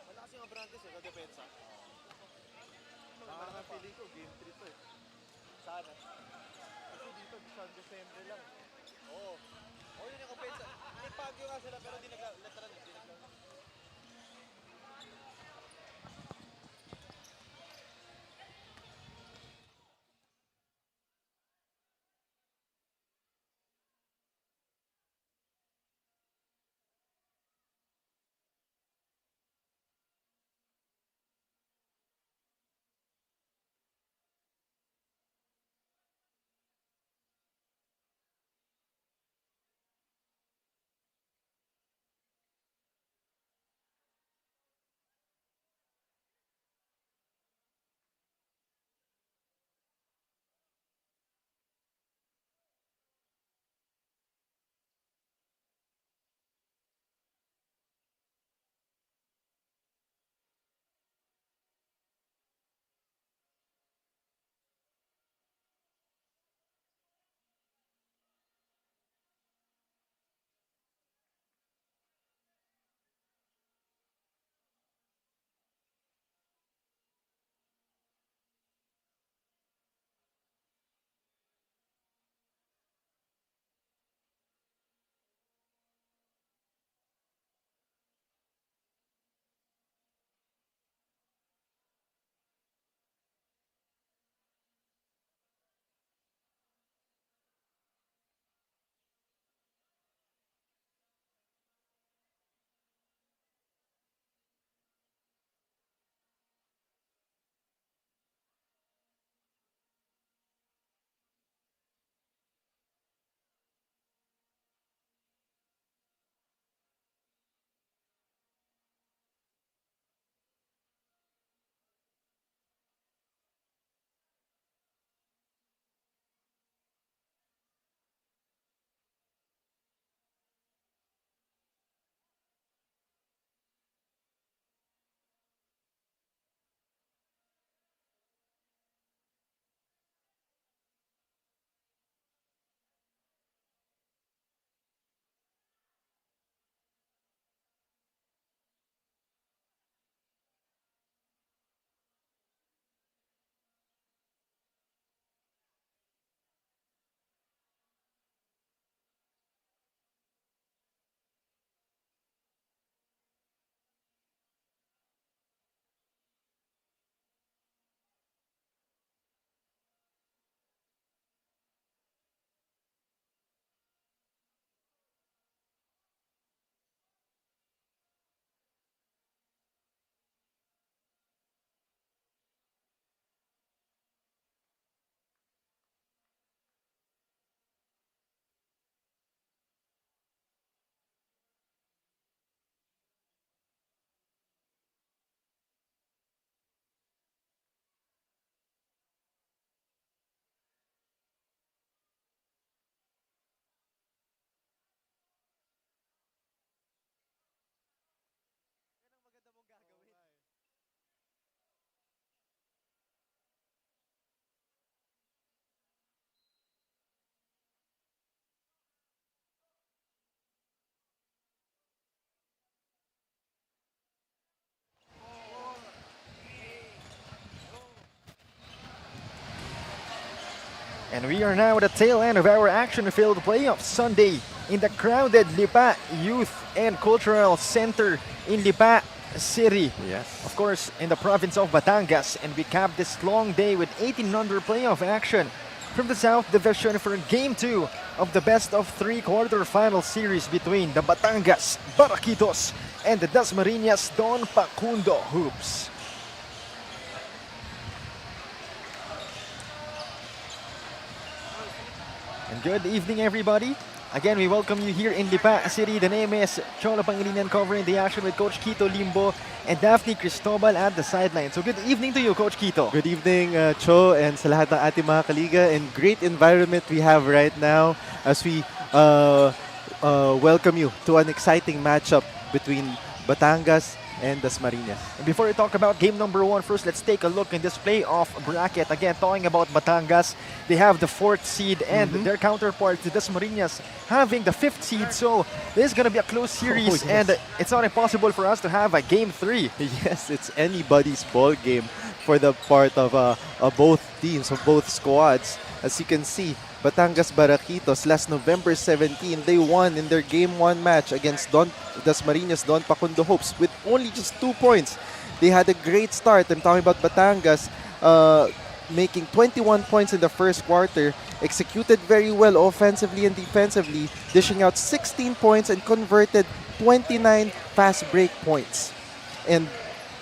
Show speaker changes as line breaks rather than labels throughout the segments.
Malakas yung Abrantes sa depensa.
Nakakapili ko, game 3 to eh.
Sana.
Kasi dito, sa December lang.
Oo. Oo, yun yung offensa. May Baguio nga sila pero di naglatran. Di naglatran. Yan ang maganda mong gagawin.
And we are now at the tail end of our action-filled playoff Sunday in the crowded Lipa Youth and Cultural Center in Lipa City.
Yes.
Of course, in the province of Batangas. And we capped this long day with 18-under playoff action from the South Division for Game 2 of the best-of-3 quarterfinal series between the Batangas Barakitos and the Dasmariñas Don Pacundo Hoops. And good evening, everybody. Again, we welcome you here in Lipa City. The name is Cholo Pangilinan, covering the action with Coach Quito Limbo and Daphne Cristobal at the sideline. So good evening to you, Coach Quito.
Good evening, Cho, and sa lahat ng ating mga kaliga. And great environment we have right now as we welcome you to an exciting matchup between Batangas and Dasmariñas.
And before we talk about game number 1, first let's take a look in this playoff bracket. Again, talking about Batangas, they have the 4th seed and their counterpart, the Dasmariñas, having the 5th seed. So this is going to be a close series,
yes.
and it's not impossible for us to have a game 3.
Yes, it's anybody's ball game for the part of both teams, of both squads. As you can see, Batangas Barakitos last November 17, they won in their game 1 match against Dasmariñas Don Pacundo Hopes with only just 2 points. They had a great start. I'm talking about Batangas making 21 points in the first quarter, executed very well offensively and defensively, dishing out 16 points and converted 29 fast break points. And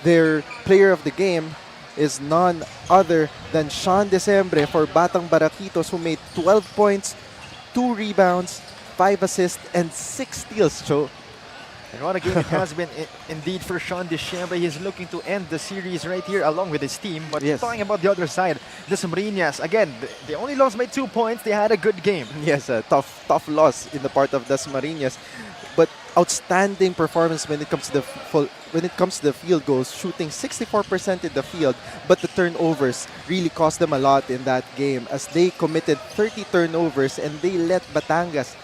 their player of the game is none other than Sean Decembre for Batang Barakitos, who made 12 points, 2 rebounds, 5 assists, and 6 steals, Joe.
And what a game it has been indeed for Sean Decembre. He's looking to end the series right here along with his team. But talking about the other side, the Dasmariñas, again, they only lost by 2 points. They had a good game.
Yes, a tough loss in the part of Dasmariñas, but outstanding performance when it comes to the field goals, shooting 64% in the field. But the turnovers really cost them a lot in that game, as they committed 30 turnovers and they let Batangas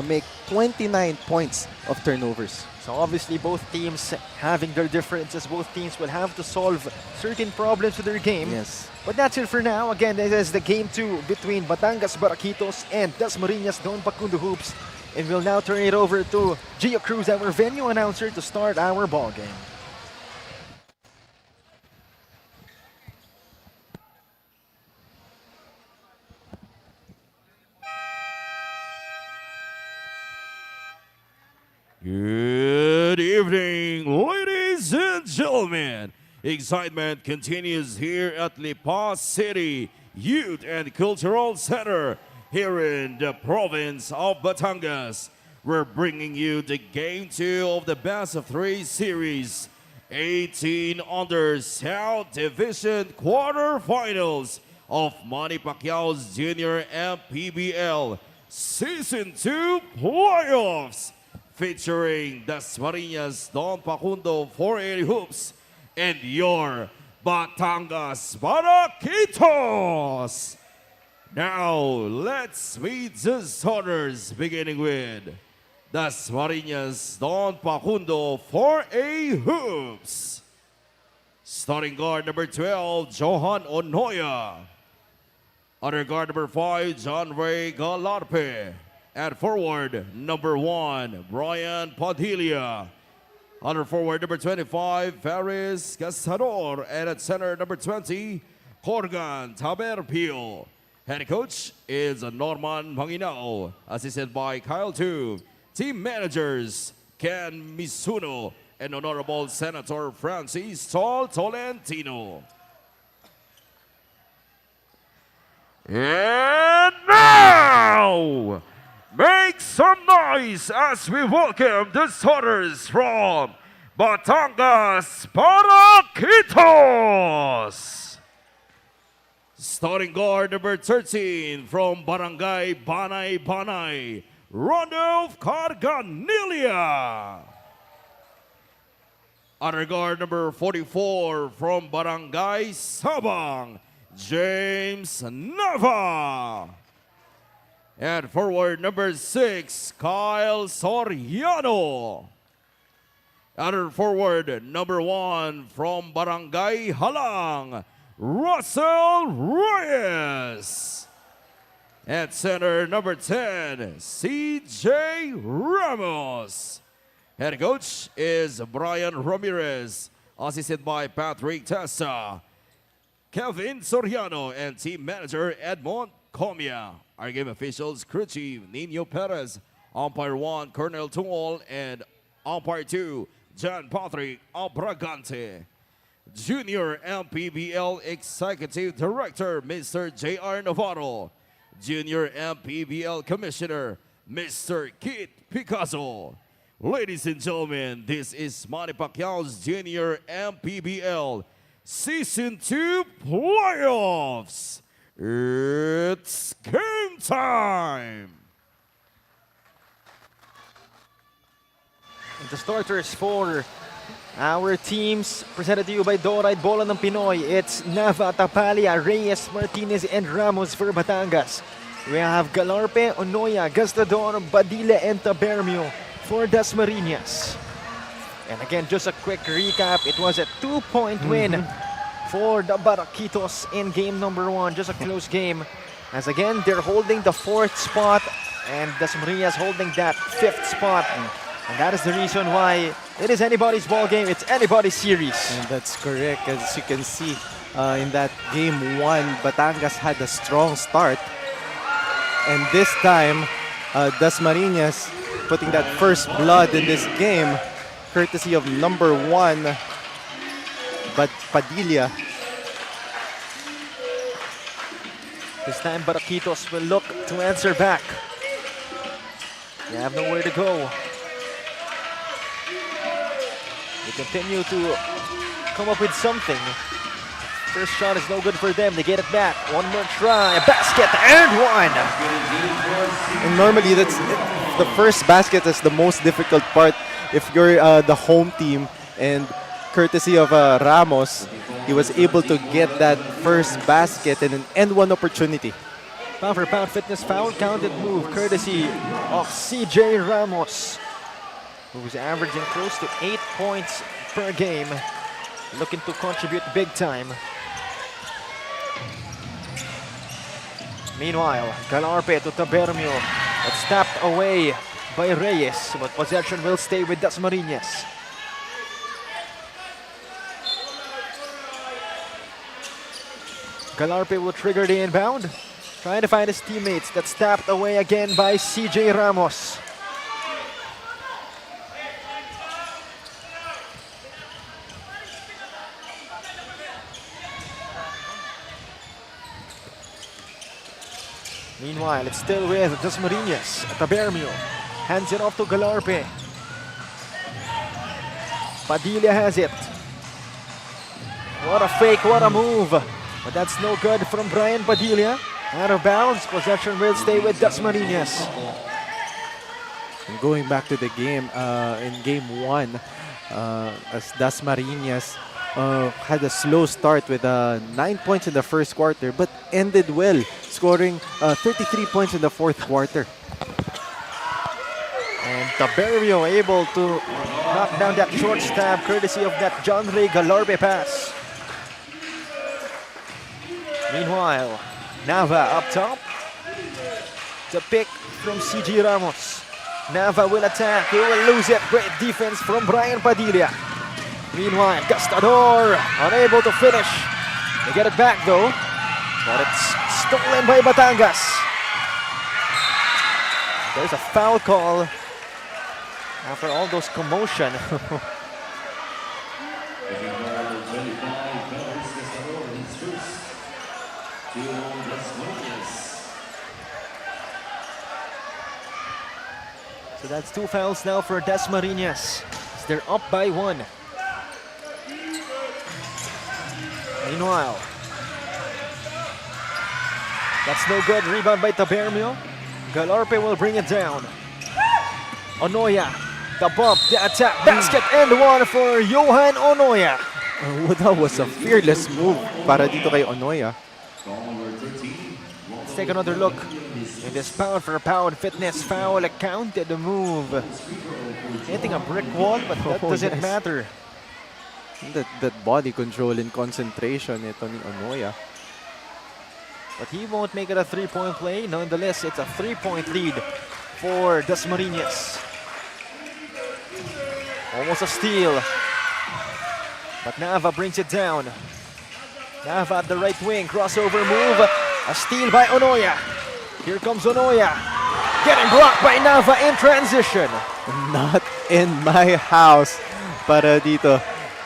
make 29 points of turnovers.
So obviously both teams having their differences, both teams will have to solve certain problems with their game.
Yes.
But that's it for now. Again, this is the game 2 between Batangas Barakitos and Dasmariñas Don Pacundo Hoops. And we'll now turn it over to Gio Cruz, our venue announcer, to start our ball game.
Good evening, ladies and gentlemen. Excitement continues here at Lipa City Youth and Cultural Center here in the province of Batangas. We're bringing you the game 2 of the best of 3 series, 18 under South Division quarterfinals of Manny Pacquiao's Junior MPBL Season 2 playoffs, featuring Dasmariñas Don Pacundo 480 Hoops and your Batangas Barakitos. Now, let's meet the starters, beginning with Dasmariñas Don Pacundo 4A Hoops. Starting guard number 12, Johan Onoya. Other guard number 5, John Ray Galarpe. At forward, number 1, Brian Padilla. Under forward, number 25, Faris Castador. And at center, number 20, Jorgan Taberpio. Head coach is Norman Manginao, assisted by Kyle Tu. Team managers, Ken Misuno and Honorable Senator Francis Tol Tolentino. And now, make some noise as we welcome the starters from Batangas Barakitos. Starting guard number 13 from Barangay Banay Banay, Randolph Carganilia. Other guard number 44 from Barangay Sabang, James Nava. And forward number 6, Kyle Soriano. Other forward number 1 from Barangay Halang, Russell Reyes. At center number 10, CJ Ramos. Head coach is Brian Ramirez, assisted by Patrick Tessa, Kevin Soriano, and team manager Edmond Comia. Our game officials, crew chief Nino Perez, umpire 1, Colonel Tungol, and umpire 2, John Patrick Abragante. Junior MPBL Executive Director, Mr. J.R. Navarro. Junior MPBL Commissioner, Mr. Kit Picasso. Ladies and gentlemen, this is Manny Pacquiao's Junior MPBL Season 2 Playoffs. It's game time!
And the starters for Our teams presented to you by Doride Bola ng Pinoy. It's Nava, Tapalia, Reyes, Martinez, and Ramos for Batangas. We have Galarpe, Onoya, Gastador, Badilla, and Tabermio for Dasmariñas. And again, just a quick recap. It was a 2-point win for the Barakitos in game number 1. Just a close game. As again, they're holding the 4th spot and Dasmariñas holding that 5th spot. And that is the reason why it is anybody's ball game. It's anybody's series.
And that's correct. As you can see, in that game 1, Batangas had a strong start. And this time, Dasmariñas putting that first blood in this game, courtesy of number 1, but Padilla.
This time, Barakitos will look to answer back. They have nowhere to go. They continue to come up with something. First shot is no good for them. They get it back. One more try. A basket and one.
And normally, that's the first basket is the most difficult part if you're the home team. And courtesy of Ramos, he was able to get that first basket and an end-one opportunity.
Pound for pound fitness foul counted move courtesy of CJ Ramos, who's averaging close to 8 points per game, looking to contribute big time. Meanwhile, Galarpe to Tabermio. It's tapped away by Reyes, but possession will stay with Dasmariñas. Galarpe will trigger the inbound, trying to find his teammates. That's tapped away again by CJ Ramos. Meanwhile, it's still with Dasmariñas. Tabermio hands it off to Galarpe. Padilla has it. What a fake, what a move. But that's no good from Brian Padilla. Out of bounds, possession will stay with Dasmariñas.
And going back to the game, in game 1, as Dasmariñas had a slow start with 9 points in the first quarter, but ended well, scoring 33 points in the 4th quarter.
And Tabermio able to knock down that short stab courtesy of that John Ray Galarpe pass. Meanwhile, Nava up top. The pick from CG Ramos. Nava will attack. He will lose it. Great defense from Brian Padilla. Meanwhile, Gastador unable to finish. They get it back though. But it's stolen by Batangas. There's a foul call after all those commotion. So that's 2 fouls now for Dasmariñas. They're up by 1. Meanwhile, that's no good. Rebound by Tabermio. Galarpe will bring it down. Onoya, the bump, the attack, basket and 1 for Johan Onoya.
That was a fearless move para dito kay Onoya.
Let's take another look in this pound for pound fitness foul counted move. Hitting a brick wall, but that doesn't matter.
That body control and concentration ito ni Onoya.
But he won't make it a 3-point play. Nonetheless, it's a 3-point lead for Dasmariñas. Almost a steal. But Nava brings it down. Nava at the right wing, crossover move. A steal by Onoya. Here comes Onoya. Getting blocked by Nava in transition.
Not in my house para dito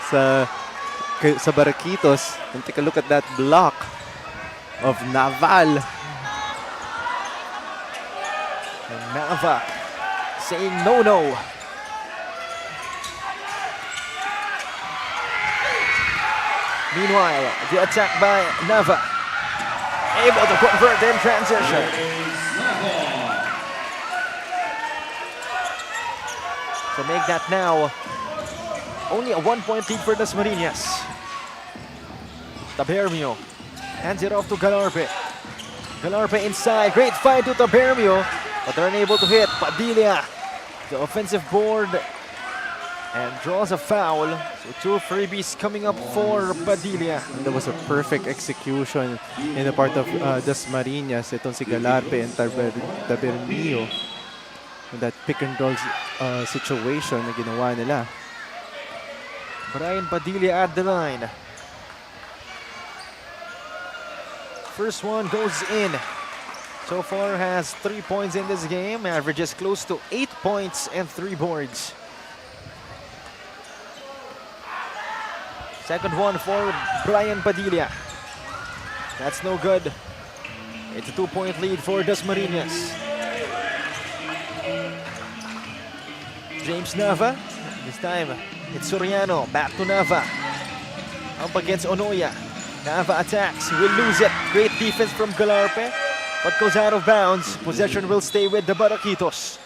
sa Barakitos. And take a look at that block of Naval.
And Nava saying no. Meanwhile, the attack by Nava. Able to convert in transition. To make that now Only a 1-point lead for Dasmariñas. Tabermio hands it off to Galarpe. Galarpe inside. Great fight to Tabermio, but they're unable to hit. Padilla, the offensive board, and draws a foul. So 2 freebies coming up for Padilla.
And that was a perfect execution in the part of Dasmariñas. Itong si Galarpe and Tabermio. That pick and roll situation na ginawa nila.
Brian Padilla at the line. First one goes in. So far has 3 points in this game. Averages close to 8 points and 3 boards. Second one for Brian Padilla. That's no good. It's a 2-point lead for Dasmariñas. James Nava. This time it's Soriano. Back to Nava. Up against Onoya. Nava attacks. Will lose it. Great defense from Galarpe, but goes out of bounds. Possession will stay with the Barakitos.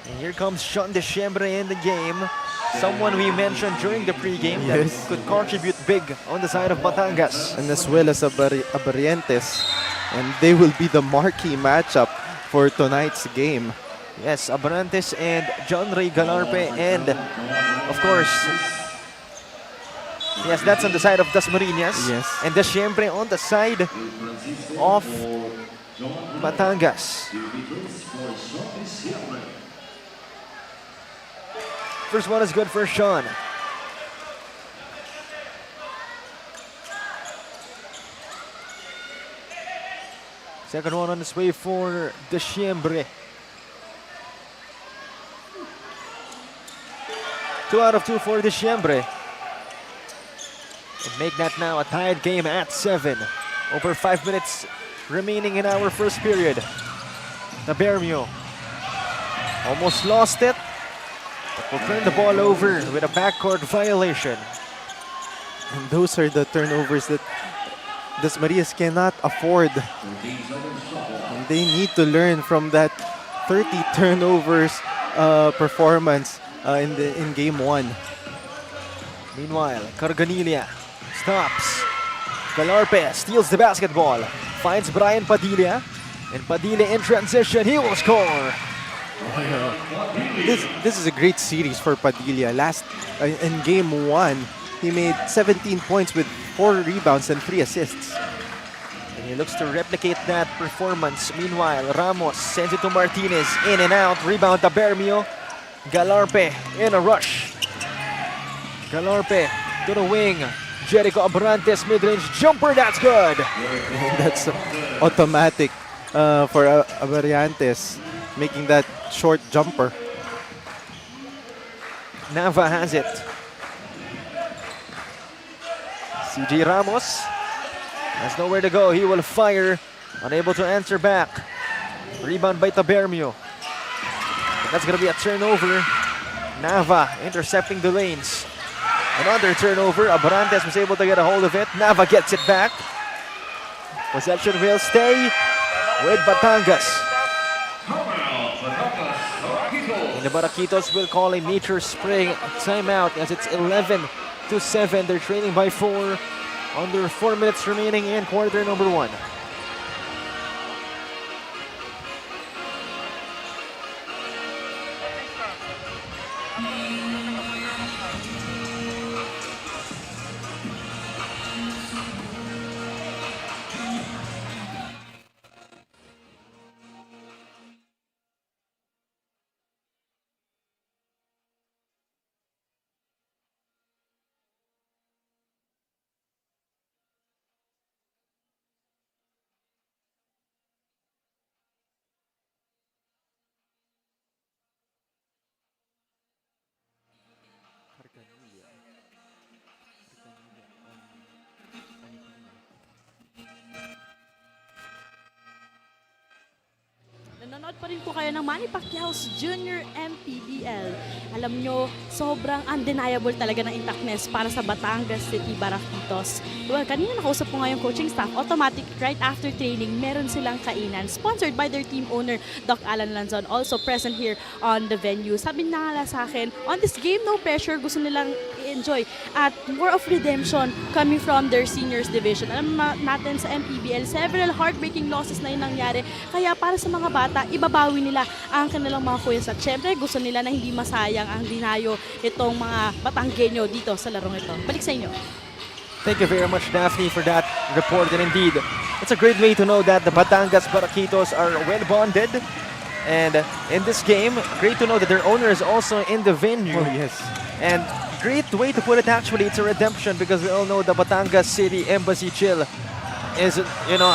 And here comes Sean Diciembre in the game. Someone we mentioned during the pregame that could contribute big on the side of Batangas.
And as well as Abarientes. And they will be the marquee matchup for tonight's game.
Yes, Abrantes and John Ray Galarpe, and of course, yes, that's on the side of Dasmariñas.
Yes.
And Diciembre on the side of Batangas. First one is good for Sean. Second one on its way for Diciembre. 2 out of 2 for Diciembre. And make that now a tied game at 7. Over 5 minutes remaining in our first period. Tabermio almost lost it, but will turn the ball over with a backcourt violation.
And those are the turnovers that Dasmariñas cannot afford. And they need to learn from that 30 turnovers performance in game 1.
Meanwhile, Carganilla stops. Galarpe steals the basketball. Finds Brian Padilla. And Padilla in transition. He will score.
This is a great series for Padilla. In game 1, he made 17 points with 4 rebounds and 3 assists.
And he looks to replicate that performance. Meanwhile, Ramos sends it to Martinez. In and out. Rebound to Bermio. Galarpe in a rush. Galarpe to the wing. Jericho Abrantes mid-range jumper. That's good.
That's automatic for Abarientes, making that short jumper.
Nava has it. CJ Ramos has nowhere to go. He will fire. Unable to answer back. Rebound by Tabermio. That's going to be a turnover. Nava intercepting the lanes. Another turnover. Abrantes was able to get a hold of it. Nava gets it back. Possession will stay with Batangas. And the Barakitos will call a nature spring timeout as it's 11-7. They're trailing by 4. Under 4 minutes remaining in quarter number 1.
Nanonood pa rin po kayo ng Manny Pacquiao's Junior MPBL. Alam nyo, sobrang undeniable talaga ng intactness para sa Batangas City Barakitos. Well, kanina nakausap ko nga yung coaching staff, automatic right after training, meron silang kainan. Sponsored by their team owner, Doc Alan Lanzon, also present here on the venue. Sabi na nga sa akin, on this game, no pressure, gusto nilang i-enjoy. At more of redemption coming from their seniors division. Alam natin sa MPBL, several heartbreaking losses na yung nangyari. Kaya para sa mga bata, ibabawi nila ang kanilang mga kuyas. At syempre, gusto nila na hindi masayang ang dinayo itong mga Batanggenyo dito sa larong ito. Balik sa inyo.
Thank you very much, Daphne, for that report. And indeed, it's a great way to know that the Batangas Barakitos are well bonded. And in this game, great to know that their owner is also in the venue.
Oh, yes.
And great way to put it, actually, it's a redemption because we all know the Batangas City Embassy Chill is, you know,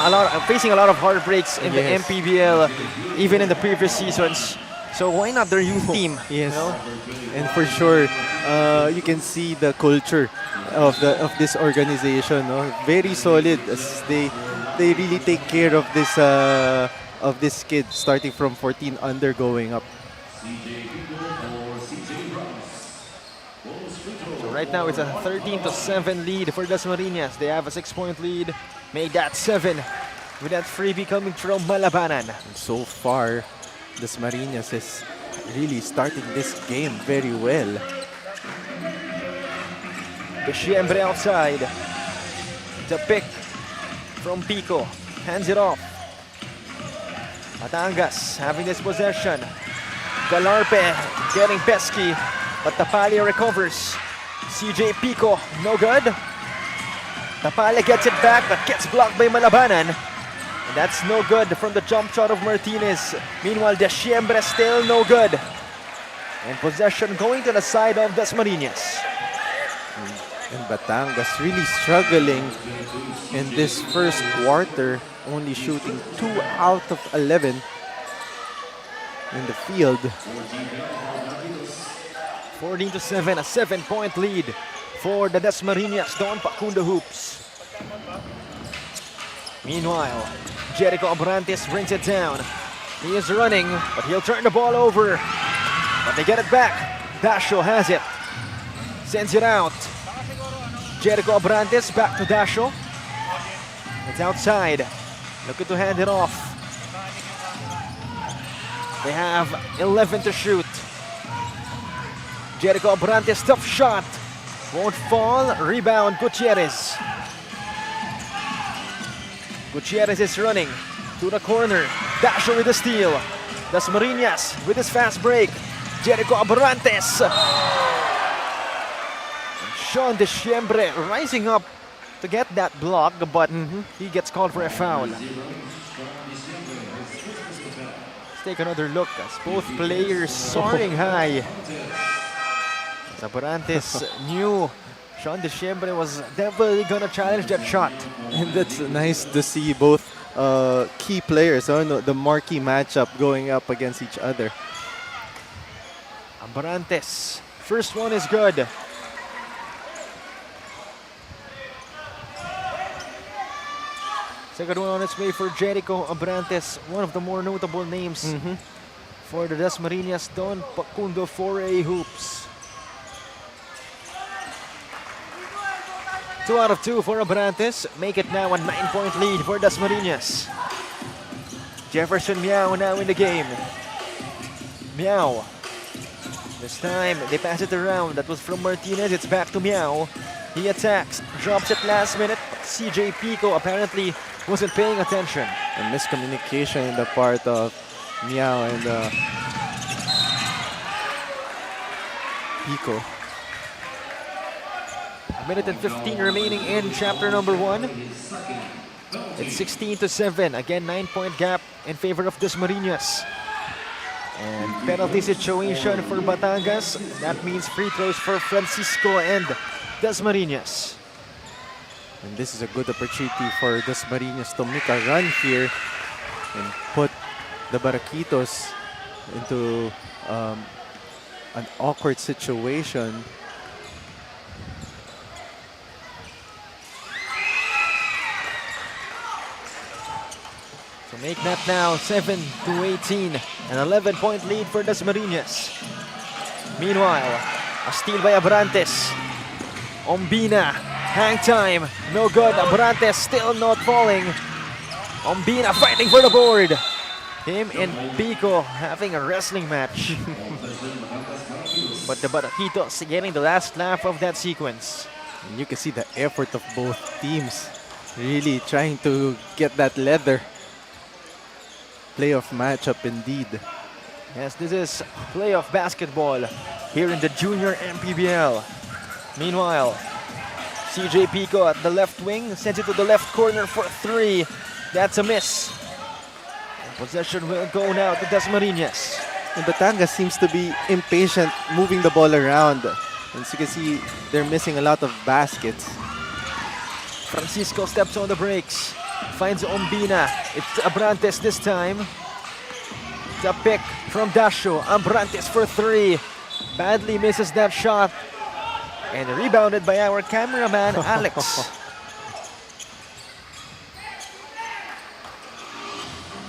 facing a lot of heartbreaks in the
Yes.
MPBL, even in the previous seasons. So why not their youth team?
Yes,
You know?
and for sure, you can see the culture of this organization. No? Very solid as they really take care of this kid starting from 14 under going up.
So right now it's a 13-7 lead for Dasmariñas. They have a 6-point lead. Made that 7 with that freebie coming from Malabanan.
And so far, Dasmariñas is really starting this game very well.
Siempre outside. The pick from Pico. Hands it off. Batangas having this possession. Galarpe getting pesky, but Tapale recovers. CJ Pico, no good. Tapale gets it back, but gets blocked by Malabanan. And that's no good from the jump shot of Martinez. Meanwhile, Desiembre still no good. And possession going to the side of Dasmariñas.
And Batangas really struggling in this first quarter, only shooting 2 out of 11 in the field.
14-7, a 7-point lead for the Dasmariñas Don Pacundo Hoops. Meanwhile, Jericho Abrantes brings it down. He is running, but he'll turn the ball over. But they get it back. Dasho has it. Sends it out. Jericho Abrantes back to Dasho. It's outside. Looking to hand it off. They have 11 to shoot. Jericho Abrantes, tough shot. Won't fall. Rebound, Gutierrez. Gutierrez is running to the corner. Dasho with the steal. Dasmariñas with his fast break. Jericho Abrantes. Sean Desiembre rising up to get that block, but he gets called for a foul. Let's take another look as both players soaring high. Abrantes knew Sean Desiembre was definitely gonna challenge that shot.
And that's nice to see both key players, the marquee matchup going up against each other.
Abrantes, first one is good. Second one on its way for Jericho Abrantes, one of the more notable names for the Dasmariñas Don Pacundo 4A Hoops. 2 out of 2 for Abrantes, make it now a 9-point lead for Dasmariñas. Jefferson Miao now in the game. Miao. This time they pass it around. That was from Martinez. It's back to Miao. He attacks, drops it last minute. CJ Pico apparently wasn't paying attention.
And miscommunication in the part of Miao and Pico.
A minute and 15 remaining in chapter number 1. It's 16-7. Again, 9-point gap in favor of Dasmariñas. And penalty situation for Batangas. That means free throws for Francisco and Dasmariñas.
And this is a good opportunity for Dasmariñas to make a run here and put the Barakitos into an awkward situation.
So make that now 7-18. An 11-point lead for Dasmariñas. Meanwhile, a steal by Abrantes. Ombina, hang time, no good. Abrantes still not falling. Ombina fighting for the board. Him and Pico having a wrestling match. But the Barakitos getting the last laugh of that sequence.
And you can see the effort of both teams. Really trying to get that leather. Playoff matchup indeed.
Yes, this is playoff basketball here in the Junior MPBL. Meanwhile, CJ Pico at the left wing sends it to the left corner for 3. That's a miss. And possession will go now to Dasmariñas.
And Batangas seems to be impatient moving the ball around. As you can see, they're missing a lot of baskets.
Francisco steps on the brakes, finds Ombina. It's Abrantes this time. The pick from Dasho. Abrantes for 3. Badly misses that shot. And rebounded by our cameraman, Alex.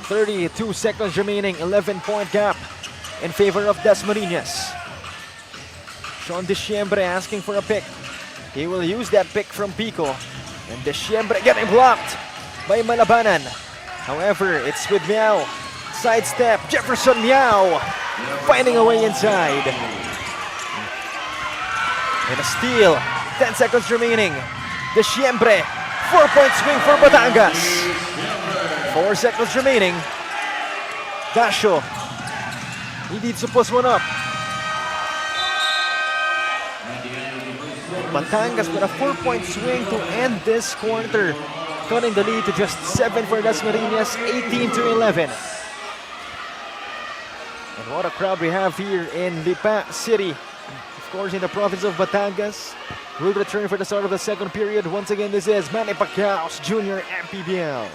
32 seconds remaining, 11-point gap in favor of Dasmariñas. Sean Diciembre asking for a pick. He will use that pick from Pico. And Diciembre getting blocked by Malabanan. However, it's with Miao. Sidestep, Jefferson Miao finding a way inside. And a steal, 10 seconds remaining. Diciembre, 4-point swing for Batangas. 4 seconds remaining. Dasho, he needs to post one up. Batangas with a 4-point swing to end this quarter, cutting the lead to just 7 for Dasmariñas, 18-11. And what a crowd we have here in Lipa City. Of course, in the province of Batangas. We'll return for the start of the second period. Once again, this is Manny Pacquiao's Junior MPBL.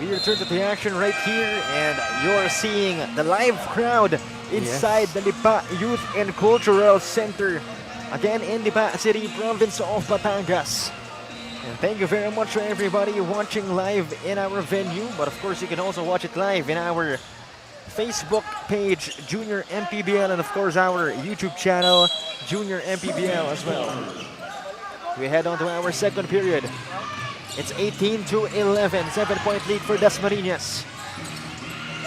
We return to the action right here, and you're seeing the live crowd inside the Lipa Youth and Cultural Center, again in Lipa City, province of Batangas. And thank you very much to everybody watching live in our venue, but of course you can also watch it live in our Facebook page, Junior MPBL, and of course our YouTube channel, Junior MPBL as well. We head on to our second period. It's 18-11, 7-point lead for Dasmariñas.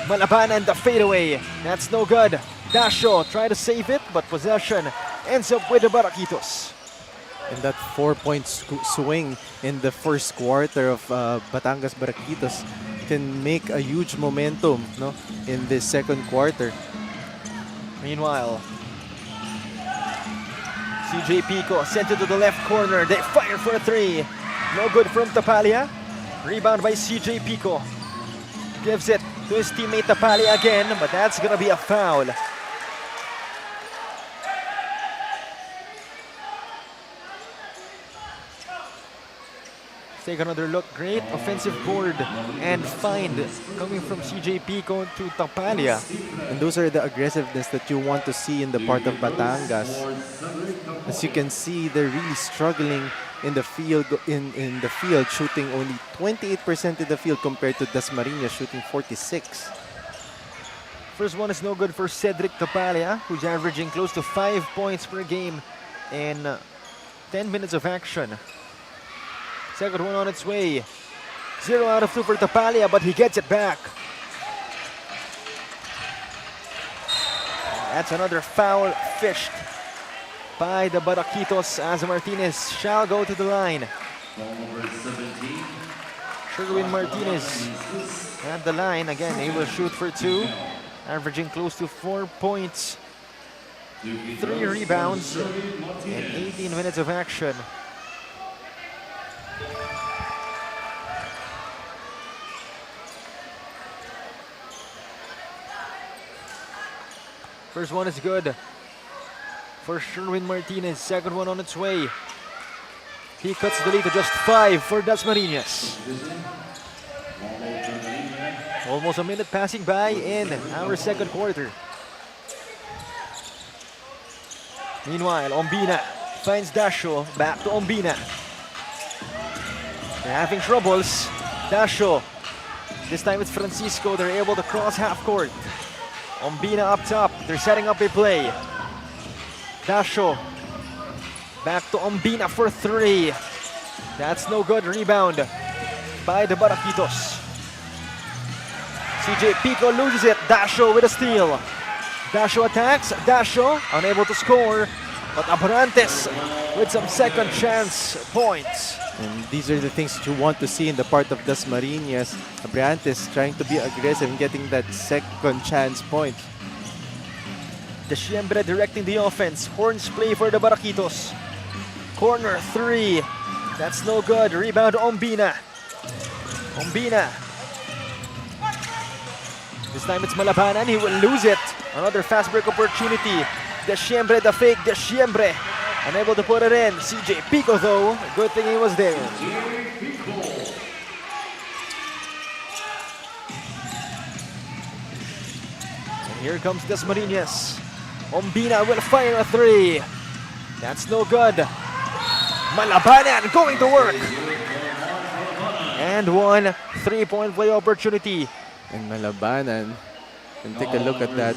Malabanan, the fadeaway. That's no good. Dasho try to save it, but possession ends up with the Barakitos.
And that 4-point swing in the first quarter of Batangas Barakitos can make a huge momentum, no, in this second quarter.
Meanwhile, CJ Pico sent it to the left corner. They fire for a 3. No good from Tapalia. Rebound by CJ Pico. Gives it to his teammate Tapalia again, but that's gonna be a foul. Take another look. Great offensive board and find coming from CJ Pico to Tapalia.
And those are the aggressiveness that you want to see in the part of Batangas. As you can see, they're really struggling in the field, shooting only 28% in the field compared to Dasmariñas shooting 46%.
First one is no good for Cedric Tapalia, who's averaging close to 5 points per game in 10 minutes of action. Second one on its way. 0 out of 2 for Tapalia, but he gets it back. That's another foul fished by the Barakitos as Martinez shall go to the line. Sherwin Martinez at the line. Again, he will shoot for 2, averaging close to 4 points, 3 rebounds, and 18 minutes of action. First one is good for Sherwin Martinez. Second one on its way. He cuts the lead to just 5 for Dasmariñas. Almost a minute passing by in our second quarter. Meanwhile, Ombina finds Dasho. Back to Ombina. They're having troubles. Dasho. This time it's Francisco. They're able to cross half court. Ombina up top. They're setting up a play. Dasho. Back to Ombina for 3. That's no good. Rebound by the Barakitos. CJ Pico loses it. Dasho with a steal. Dasho attacks. Dasho unable to score. But Abrantes with some second chance points.
And these are the things that you want to see in the part of Dasmariñas. Abrantes trying to be aggressive and getting that second chance point.
Desciembre directing the offense. Horns play for the Barakitos. Corner 3. That's no good. Rebound Ombina. Ombina. This time it's Malabanan. He will lose it. Another fast break opportunity. Desciembre the fake. Desciembre unable to put it in. CJ Pico though. Good thing he was there. And here comes Dasmariñas. Ombina will fire a 3. That's no good. Malabanan going to work. And one 3-point play opportunity.
And Malabanan, and take a look at that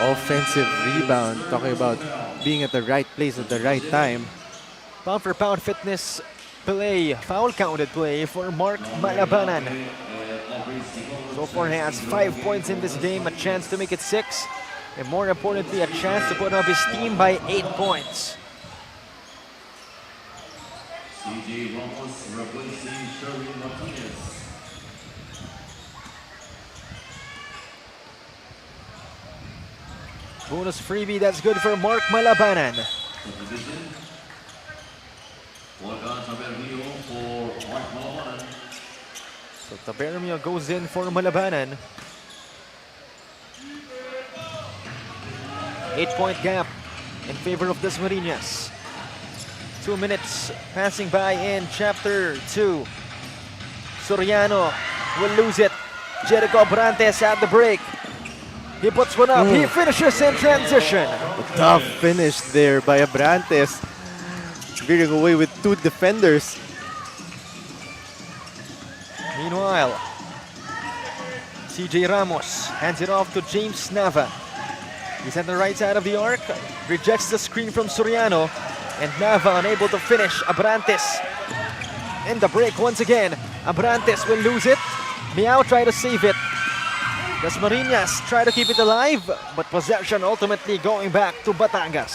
offensive rebound. Talking about being at the right place at the right time.
Pound for pound fitness play, foul counted play for Mark Malabanan. So far he has 5 points in this game, a chance to make it 6. And more importantly, a chance to put up his team by 8 points. Bonus freebie, that's good for Mark Malabanan. So Tabermio goes in for Malabanan. 8-point gap in favor of Dasmariñas. 2 minutes passing by in chapter 2. Soriano will lose it. Jericho Abrantes at the break. He puts one up. He finishes in transition.
A tough finish there by Abrantes. Veering away with 2 defenders.
Meanwhile, CJ Ramos hands it off to James Nava. He's at the right side of the arc. Rejects the screen from Soriano. And Nava unable to finish. Abrantes in the break once again. Abrantes will lose it. Miao try to save it. Dasmariñas try to keep it alive, but possession ultimately going back to Batangas.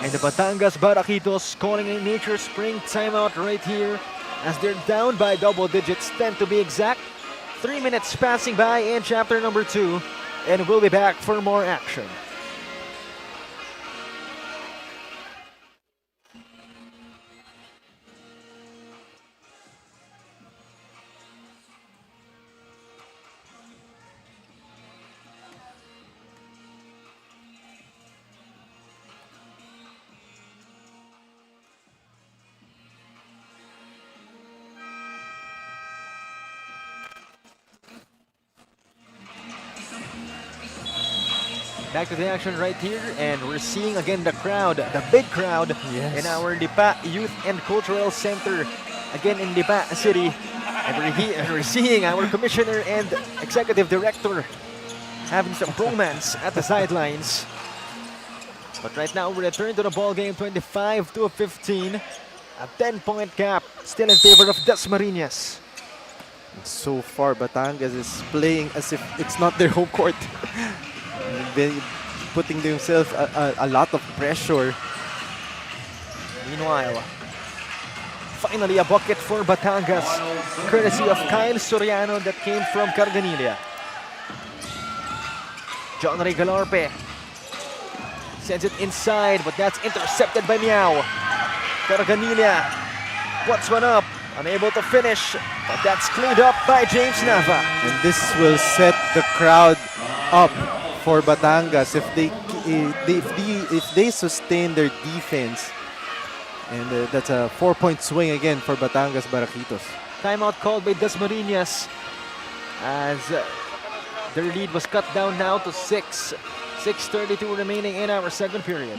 And the Batangas Barakitos calling a nature spring timeout right here as they're down by double digits, 10 to be exact. 3 minutes passing by in chapter number 2, and we'll be back for more action. Back to the action right here, and we're seeing again the crowd, the big crowd in our Lipa Youth and Cultural Center, again in Lipa City. And we're seeing our commissioner and executive director having some bromance at the sidelines. But right now we return to the ball game, 25 to 15. A 10-point gap still in favor of Dasmariñas.
So far, Batangas is playing as if it's not their home court. Been putting themselves a lot of pressure.
Meanwhile, finally a bucket for Batangas, courtesy of Kyle Soriano that came from Carganilla. John Ray Galarpe sends it inside, but that's intercepted by Miao. Carganilla puts one up, unable to finish, but that's cleaned up by James Nava.
And this will set the crowd up for Batangas if they sustain their defense. And that's a 4-point swing again for Batangas Barakitos.
Timeout called by Dasmariñas as their lead was cut down now to 6. 6:32 remaining in our second period.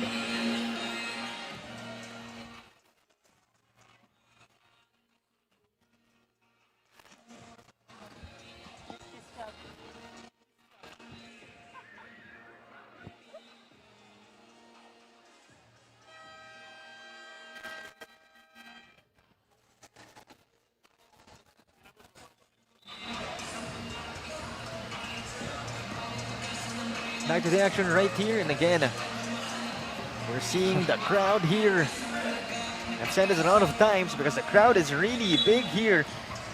Back to the action right here, and again, we're seeing the crowd here. I've said this a lot of times because the crowd is really big here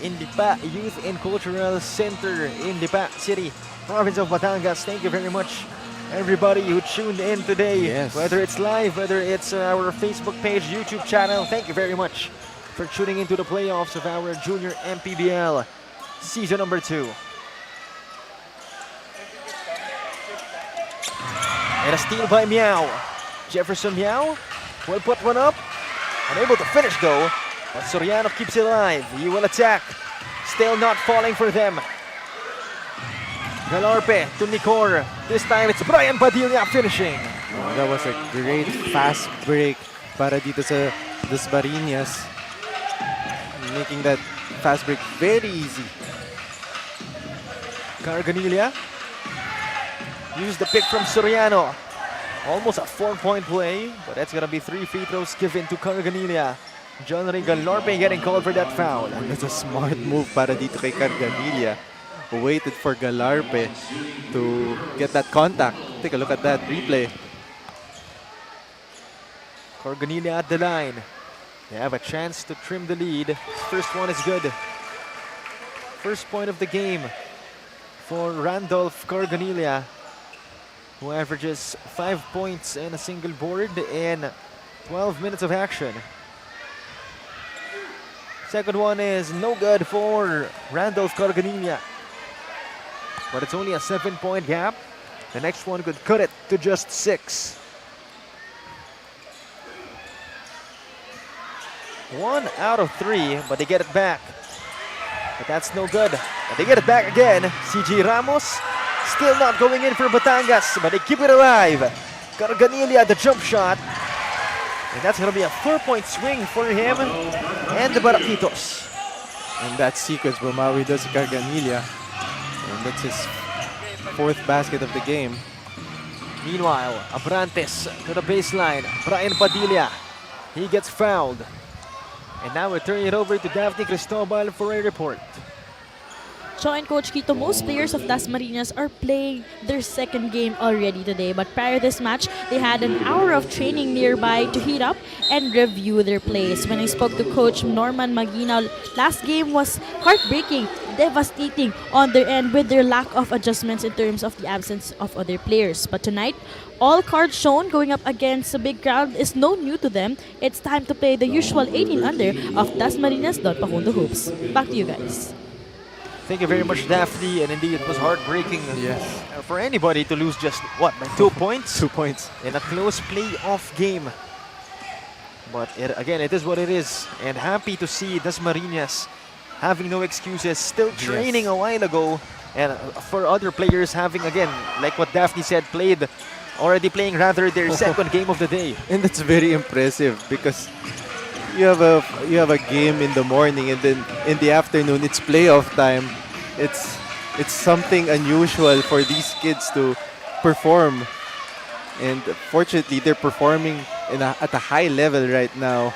in Lipa Youth and Cultural Center in Lipa City, province of Batangas. Thank you very much, everybody who tuned in today.
Yes.
Whether it's live, whether it's our Facebook page, YouTube channel, thank you very much for tuning into the playoffs of our Junior MPBL season number 2. And a steal by Miao. Jefferson Miao will put one up. Unable to finish though. But Soriano keeps it alive. He will attack. Still not falling for them. Galarpe to Nicor. This time it's Brian Padilla finishing.
That was a great fast break para dito sa Dasmariñas. Making that fast break very easy.
Carganilla used the pick from Soriano. Almost a 4-point play, but that's gonna be 3 free throws given to Carganilla. John Ray Galarpe getting called for that foul.
And that's a smart move para dito kay Carganilla. Waited for Galarpe to get that contact. Take a look at that replay.
Carganilla at the line. They have a chance to trim the lead. First one is good. First point of the game for Randolph Carganilla, who averages 5 points and a single board in 12 minutes of action. Second one is no good for Randolph Carganilla, but it's only a 7-point gap. The next one could cut it to just 6. 1 out of 3, but they get it back. But that's no good. But they get it back again. CJ Ramos still not going in for Batangas, but they keep it alive. Carganilla the jump shot. And that's going to be a 4-point swing for him and the Barakitos.
And that sequence, Bumawi does Carganilla. And that's his 4th basket of the game.
Meanwhile, Abrantes to the baseline. Brian Padilla, he gets fouled. And now we turn it over to Daphne Cristobal for a report.
Join Coach Quito, most players of Dasmariñas are playing their second game already today. But prior to this match, they had an hour of training nearby to heat up and review their plays. When I spoke to Coach Norman Magina, last game was heartbreaking, devastating on their end with their lack of adjustments in terms of the absence of other players. But tonight, all cards shown going up against a big crowd is no new to them. It's time to play the usual 18 under of Dasmariñas Pacundo hoops. Back to you guys.
Thank you very much, Daphne. And indeed, it was heartbreaking for anybody to lose just, what, by 2 points?
2 points.
In a close playoff game. But again, it is what it is. And happy to see Dasmariñas having no excuses, still training a while ago. And for other players having, again, like what Daphne said, already playing rather their second game of the day.
And that's very impressive because you have a game in the morning and then in the afternoon it's playoff time. It's something unusual for these kids to perform, and fortunately they're performing at a high level right now.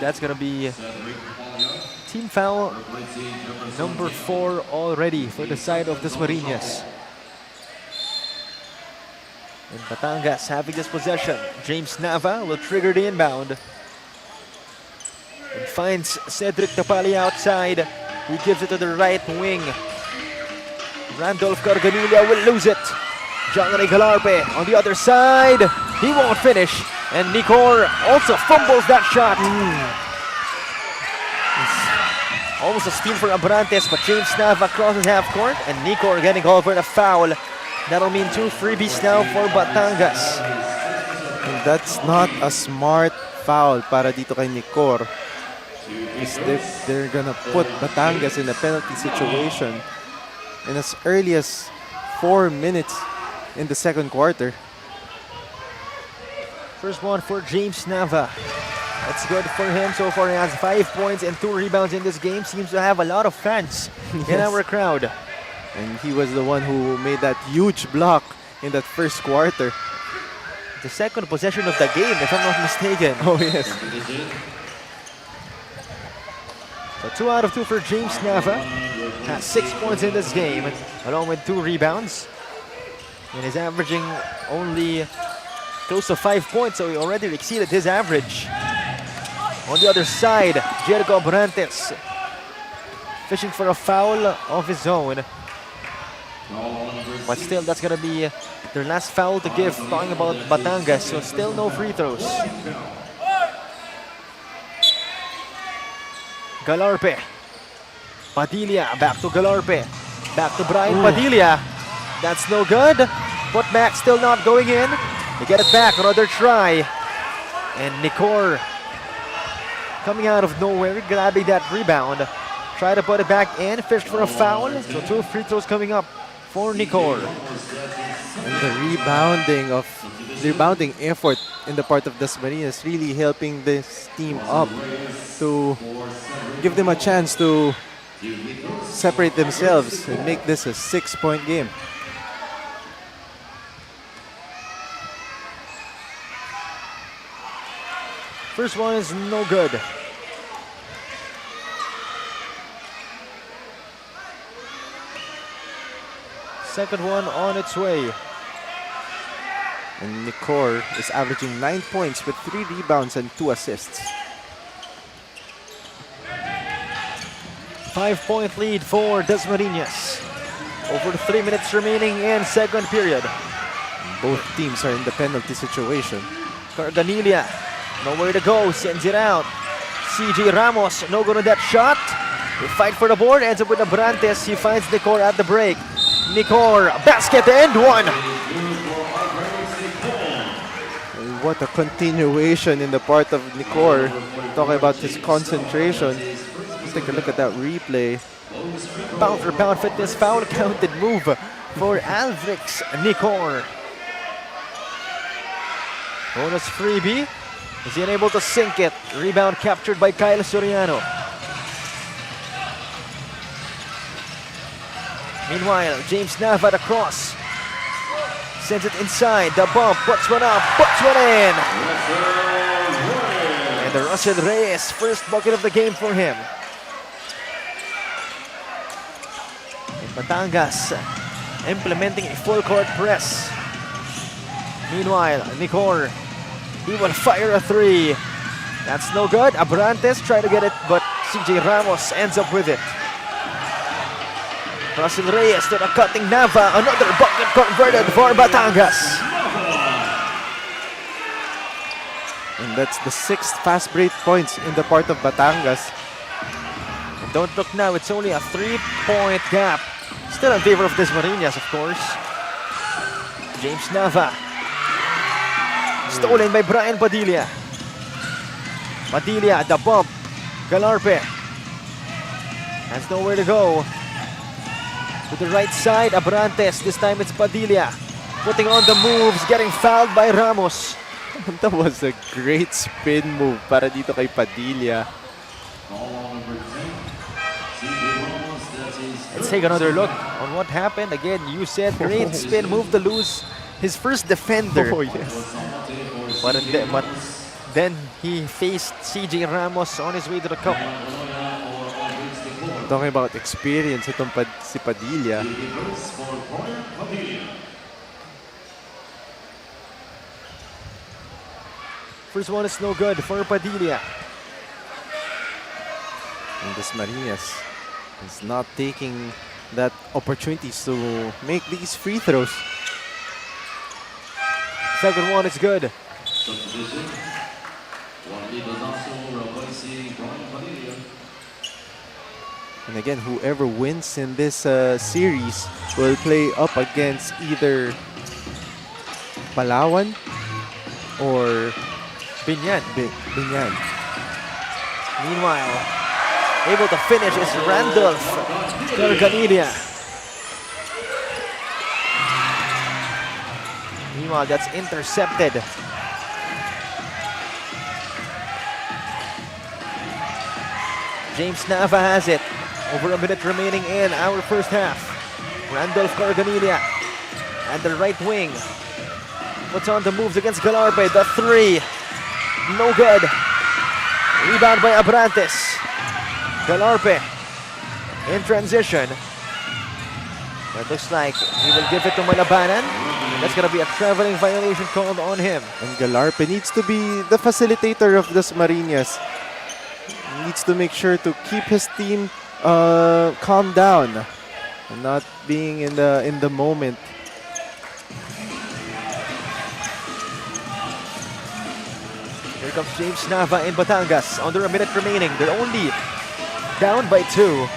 that's gonna be team foul number 4 already for the side of Dasmariñas. And Batangas having this possession. James Nava will trigger the inbound. And finds Cedric Tapali outside. He gives it to the right wing. Randolph Carganilla will lose it. John Ray Galarpe on the other side. He won't finish. And Nicor also fumbles that shot. It's almost a steal for Abrantes, but James Nava crosses half court. And Nicor getting called for a foul. That'll mean 2 freebies now for Batangas.
And that's not a smart foul para dito kay Nicor. They're gonna put Batangas in a penalty situation in as early as 4 minutes in the second quarter.
First one for James Nava. That's good for him so far. He has 5 points and 2 rebounds in this game. Seems to have a lot of fans in our crowd.
And he was the one who made that huge block in that first quarter.
The second possession of the game, if I'm not mistaken.
Oh, yes.
So 2 out of 2 for James Nava. Has 6 points in this game, along with 2 rebounds. And is averaging only close to 5 points, so he already exceeded his average. On the other side, Jericho Abrantes fishing for a foul of his own. But still, that's gonna be their last foul to give, talking about Batangas, so still no free throws. Galarpe. Padilla, back to Galarpe. Back to Brian Padilla. That's no good. Putback still not going in. They get it back, another try. And Nicor coming out of nowhere, grabbing that rebound. Try to put it back in, fished for a foul. So 2 free throws coming up for Nicor.
And the rebounding effort in the part of Dasmariñas really helping this team up to give them a chance to separate themselves and make this a 6-point game.
First one is no good. Second one on its way.
And Nicor is averaging 9 points with 3 rebounds and 2 assists.
5-point lead for Dasmariñas. Over 3 minutes remaining in second period.
Both teams are in the penalty situation.
Carganilla, nowhere to go, sends it out. CJ Ramos, no good on that shot. They fight for the board, ends up with Abrantes. He finds Nicor at the break. Nicor, basket and one.
What a continuation in the part of Nicor. Talking about his concentration. Let's take a look at that replay.
Pound for pound fitness foul counted move for Alvrix Nicor. Bonus freebie. Is he unable to sink it? Rebound captured by Kyle Soriano. Meanwhile, James Nava at a cross. Sends it inside. The bump. Puts one up. Puts one in. And the Russell Reyes first bucket of the game for him. And Batangas implementing a full court press. Meanwhile, Nicor, he will fire a 3. That's no good. Abrantes tried to get it, but CJ Ramos ends up with it. Russell Reyes to the cutting Nava. Another bucket converted for Batangas.
And that's the 6th fast break points in the part of Batangas.
And don't look now, it's only a 3-point gap. Still in favor of Dasmariñas, of course. James Nava. Stolen by Brian Padilla. Padilla, the bump. Galarpe has nowhere to go. To the right side, Abrantes. This time it's Padilla. Putting on the moves, getting fouled by Ramos.
That was a great spin move para dito kay Padilla.
Let's take another look on what happened. Again, you said great spin move to lose his first defender.
Oh, yes.
But Then he faced CJ Ramos on his way to the cup.
Talking about experience, itong si Padilla.
First one is no good for Padilla.
And Dasmariñas is not taking that opportunities to make these free throws.
Second one is good.
And again, whoever wins in this series will play up against either Palawan or
Binyan.
Binyan.
Meanwhile, able to finish is Randolph Carganilla. Meanwhile, that's intercepted. James Nava has it. Over a minute remaining in our first half. Randolph Carganilla at the right wing. What's on the moves against Galarpe? The three. No good. Rebound by Abrantes. Galarpe in transition. It looks like he will give it to Malabanan. That's going to be a traveling violation called on him.
And Galarpe needs to be the facilitator of Dasmariñas. He needs to make sure to keep his team calm down and not being in the moment.
Here comes James Nava in Batangas. Under a minute remaining. They're only down by 2.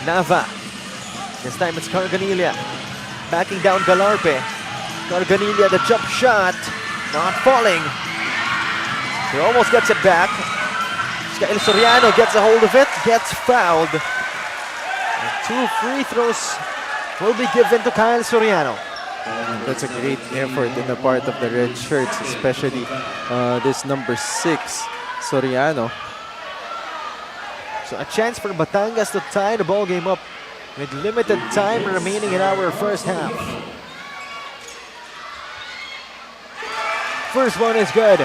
Nava. This time it's Carganilla. Backing down Galarpe. Carganilla, the jump shot. Not falling. He almost gets it back. Kyle Soriano gets a hold of it. Gets fouled. And 2 free throws will be given to Kyle Soriano.
That's a great effort in the part of the red shirts, especially this number 6, Soriano.
So a chance for Batangas to tie the ball game up with limited time remaining in our first half. First one is good.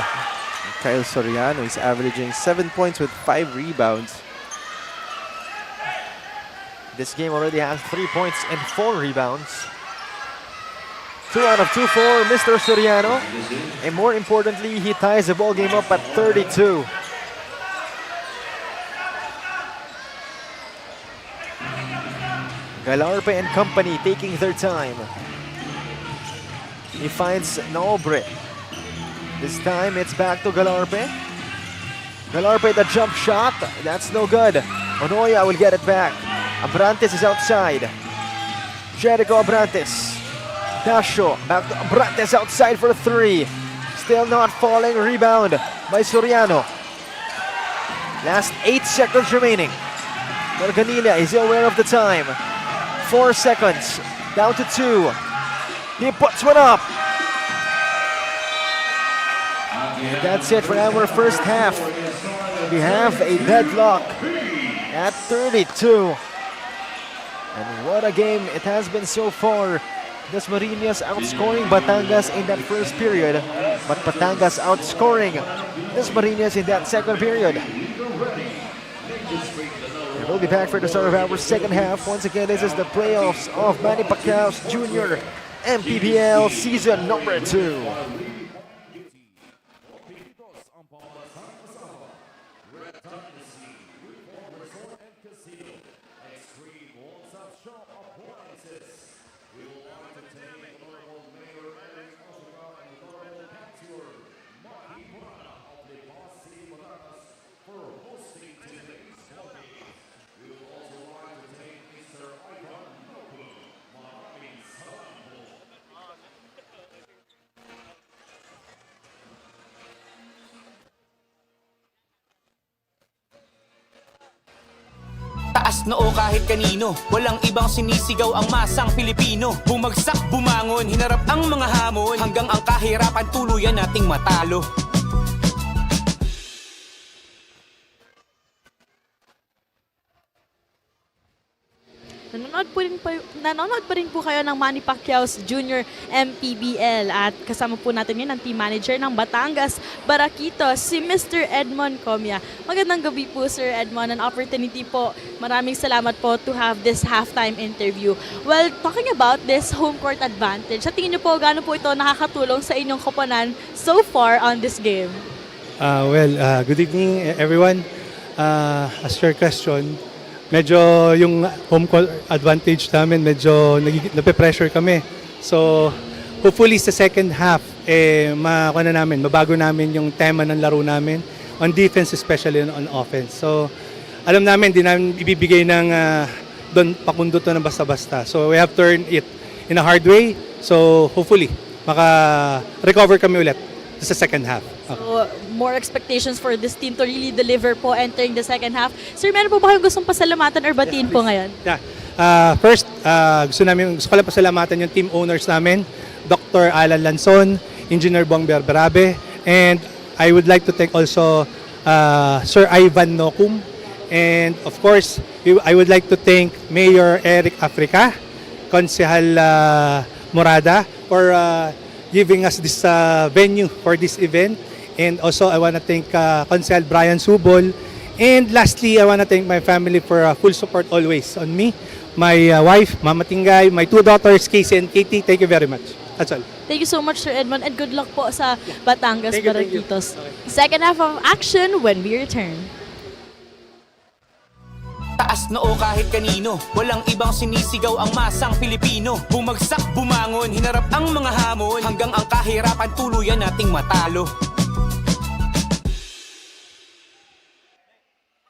Kyle Soriano is averaging 7 points with 5 rebounds.
This game already has 3 points and 4 rebounds. 2 out of 2 for Mr. Soriano. And more importantly, he ties the ball game up at 32. Galarpe and company taking their time. He finds Nobre. This time it's back to Galarpe. Galarpe, the jump shot. That's no good. Onoya will get it back. Abrantes is outside. Jericho Abrantes. Dasho back to Abrantes outside for 3. Still not falling. Rebound by Soriano. Last 8 seconds remaining. Carganilla is aware of the time. 4 seconds. Down to 2. He puts one up. And that's it for our first half. We have a deadlock at 32. And what a game it has been so far. Dasmariñas outscoring Batangas in that first period, but Batangas outscoring Dasmariñas in that second period. And we'll be back for the start of our second half. Once again, this is the playoffs of Manny Pacquiao's Junior MPBL season number 2.
Taas noo kahit kanino, walang ibang sinisigaw ang masang Pilipino. Bumagsak, bumangon, hinarap ang mga hamon, hanggang ang kahirapan tuluyan nating matalo.
Nanonood pa rin po kayo ng Manny Pacquiao's Junior MPBL at kasama po natin ngayon ang team manager ng Batangas Barakitos, si Mr. Edmond Comia. Magandang gabi po, Sir Edmond. An opportunity po. Maraming salamat po to have this halftime interview. Well, talking about this home court advantage, sa tingin niyo po, gaano po ito nakakatulong sa inyong koponan so far on this game?
Good evening everyone. As your question, medyo yung home court advantage namin, medyo nape-pressure kami. So, hopefully sa second half, mabago namin yung tema ng laro namin on defense, especially on offense. So, alam namin, di namin ibibigay ng doon Pacundo to ng basta-basta. So, we have to earn it in a hard way. So, hopefully, maka-recover kami ulit sa second half.
So, more expectations for this team to really deliver po entering the second half. Sir, meron po ba kayong gustong pasalamatan or batiin po ngayon?
Yeah. First, gusto ko lang pasalamatan yung team owners namin, Dr. Alan Lanson, Engineer Bong Berberabe, and I would like to thank also Sir Ivan Nocum, and of course, I would like to thank Mayor Eric Africa, Konsehal Morada, for giving us this venue for this event. And also, I want to thank Konsehal Brian Subol. And lastly, I want to thank my family for full support always on me. My wife, Mama Tingay, my two daughters, Casey and Katie. Thank you very much. That's all.
Thank you so much, Sir Edmond, and good luck po sa Batangas
Thank you, thank you.
Barakitos. Second half of action when we return.
Taas noo kahit kanino, walang ibang sinisigaw ang masang Pilipino. Bumagsak, bumangon, hinarap ang mga hamon, hanggang ang kahirapan tuluyan nating matalo.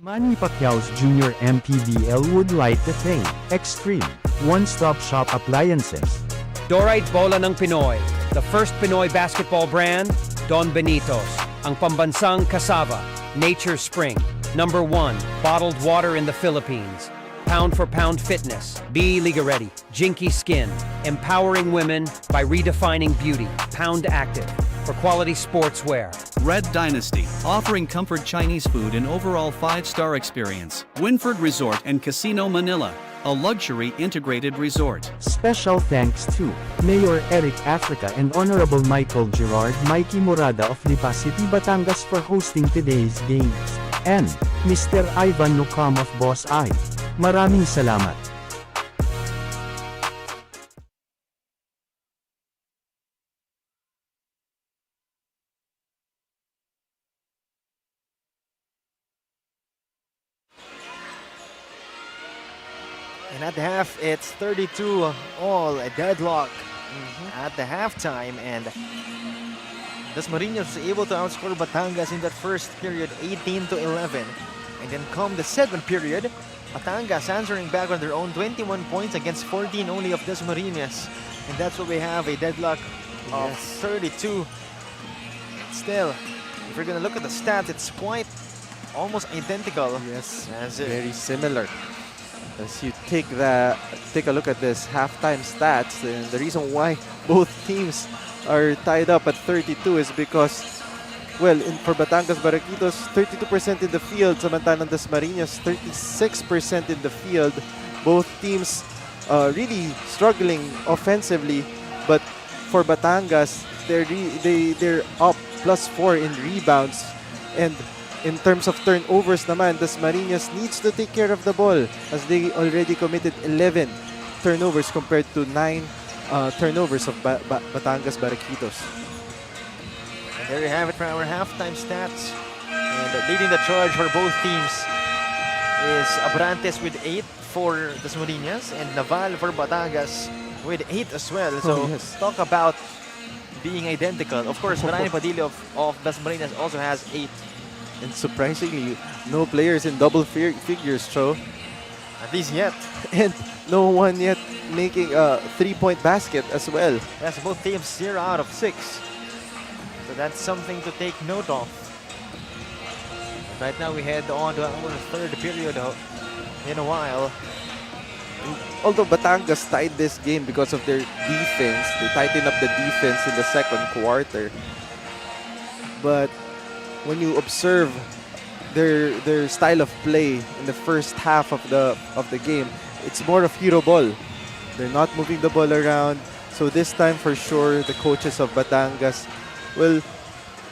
Manny Pacquiao's Junior MPBL would like to thank Extreme One-Stop Shop Appliances.
Dorite Bola ng Pinoy, the first Pinoy basketball brand, Don Benitos, ang pambansang cassava, Nature Spring, #1 bottled water in the Philippines, Pound for Pound Fitness, Be Liga Ready, Jinky Skin, empowering women by redefining beauty, Pound Active, for quality sportswear.
Red Dynasty, offering comfort Chinese food and overall 5-star experience. Winford Resort and Casino Manila, a luxury integrated resort.
Special thanks to Mayor Eric Africa and Honorable Michael Gerard Mikey Morada of Lipa City, Batangas for hosting today's games. And Mr. Ivan Nukam of Boss I. Maraming salamat.
And at the half, it's 32 all, a deadlock at the halftime. And Dasmariñas was able to outscore Batangas in that first period, 18-11. And then come the second period, Batangas answering back on their own 21 points against 14 only of Dasmariñas. And that's what we have, a deadlock of 32. Still, if we're going to look at the stats, it's quite almost identical.
Yes,
As
very similar. As you take a look at this halftime stats, and the reason why both teams are tied up at 32 is because, well, for Batangas Barakitos, 32% in the field, samantalang Dasmariñas 36% in the field. Both teams really struggling offensively, but for Batangas, they're up +4 in rebounds, and in terms of turnovers naman, Dasmariñas needs to take care of the ball as they already committed 11 turnovers compared to 9 turnovers of Batangas Barakitos.
And there you have it for our halftime stats. And leading the charge for both teams is Abrantes with 8 for Dasmariñas and Naval for Batangas with 8 as well. So
yes.
talk about being identical. Of course, Marani Padilla of Dasmariñas also has 8.
And surprisingly, no players in double figures, Cho.
At least yet.
And no one yet making a 3-point basket as well.
Yes, both teams 0 out of 6. So that's something to take note of. Right now we head on to our third period in a while.
Although Batangas tied this game because of their defense, they tightened up the defense in the second quarter. But when you observe their style of play in the first half of the game, it's more of hero ball. They're not moving the ball around. So this time for sure, the coaches of Batangas will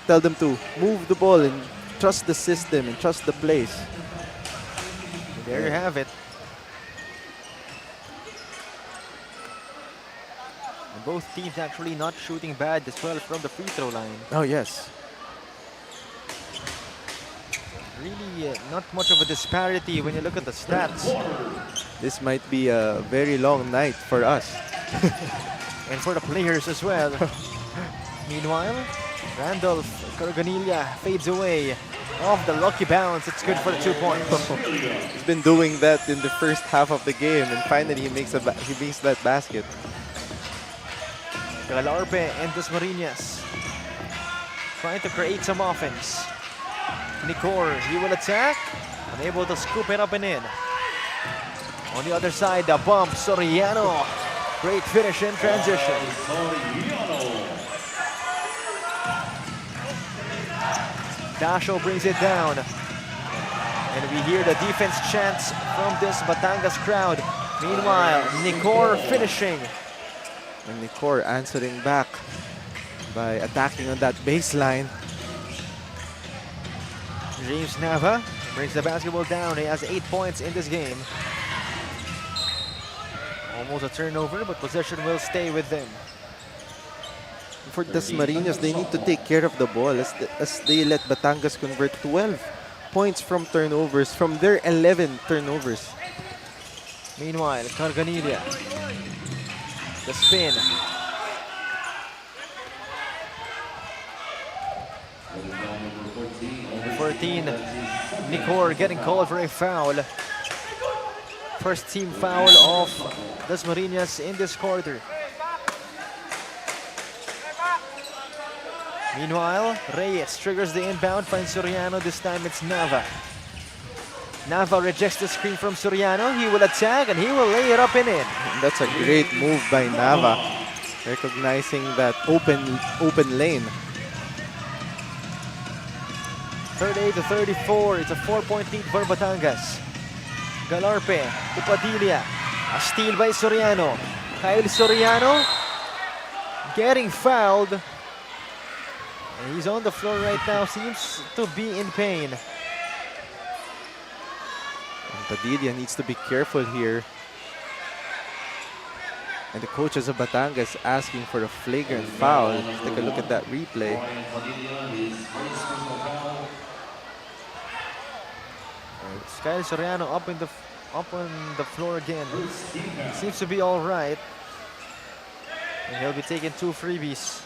tell them to move the ball and trust the system and trust the plays.
There you have it. And both teams actually not shooting bad as well from the free throw line.
Oh, yes.
Really not much of a disparity when you look at the stats.
This might be a very long night for us.
And for the players as well. Meanwhile, Randolph Carganilla fades away off the lucky bounce. It's good for the 2 points.
He's been doing that in the first half of the game, and finally he makes that basket.
Galarpe and Dasmariñas trying to create some offense. Nicor, he will attack, unable to scoop it up and in. On the other side, the bump, Soriano. Great finish in transition. Dasho brings it down. And we hear the defense chants from this Batangas crowd. Meanwhile, Nicor finishing.
And Nicor answering back by attacking on that baseline.
James Nava brings the basketball down. He has 8 points in this game. Almost a turnover, but possession will stay with them.
For Dasmariñas, they need to take care of the ball as they let Batangas convert 12 points from turnovers, from their 11 turnovers.
Meanwhile, Carganilla. The spin. Number 14, Nicor getting called for a foul. First team foul of Dasmariñas in this quarter. Meanwhile, Reyes triggers the inbound, finds Soriano. This time it's Nava. Nava rejects the screen from Soriano. He will attack and he will lay it up and in.
And that's a great move by Nava, recognizing that open lane.
38-34. It's a 4-point lead for Batangas. Galarpe to Padilla. A steal by Soriano. Kyle Soriano getting fouled. And he's on the floor right now. Seems to be in pain.
And Padilla needs to be careful here. And the coaches of Batangas asking for a flagrant foul. Let's take a look at that replay.
Kyle Soriano up on the floor again. Seems to be all right. And he'll be taking 2 freebies.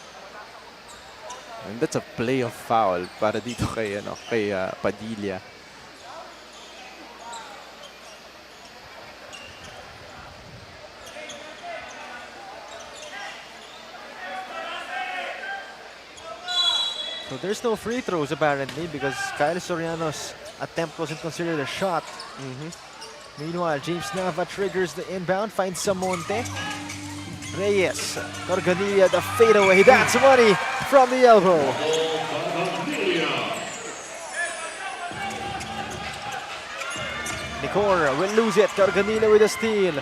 And that's a play of foul para dito kay Padilla.
So there's no free throws apparently because Kyle Soriano's attempt wasn't considered a shot. Meanwhile, James Nava triggers the inbound, finds Samonte. Reyes, Carganilla, the fadeaway. That's money from the elbow. Nicor will lose it. Carganilla with a steal.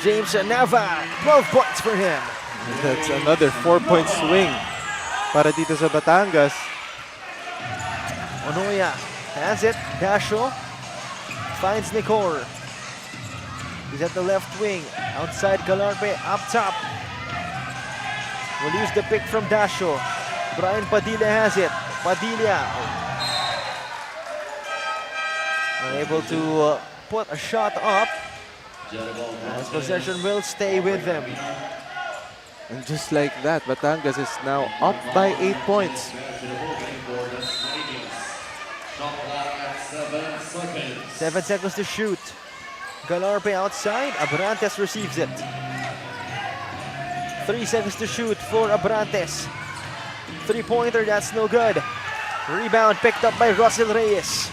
James Nava, 12 points for him.
And that's another 4-point swing para dito sa Batangas.
Onoya has it. Dasho finds Nicor. He's at the left wing. Outside Galarpe, up top. Will use the pick from Dasho. Brian Padilla has it. Padilla unable to put a shot up. As possession will stay with them.
And just like that, Batangas is now up by 8 points.
7 seconds to shoot. Galarpe outside. Abrantes receives it. 3 seconds to shoot for Abrantes. 3-pointer, that's no good. Rebound picked up by Russell Reyes.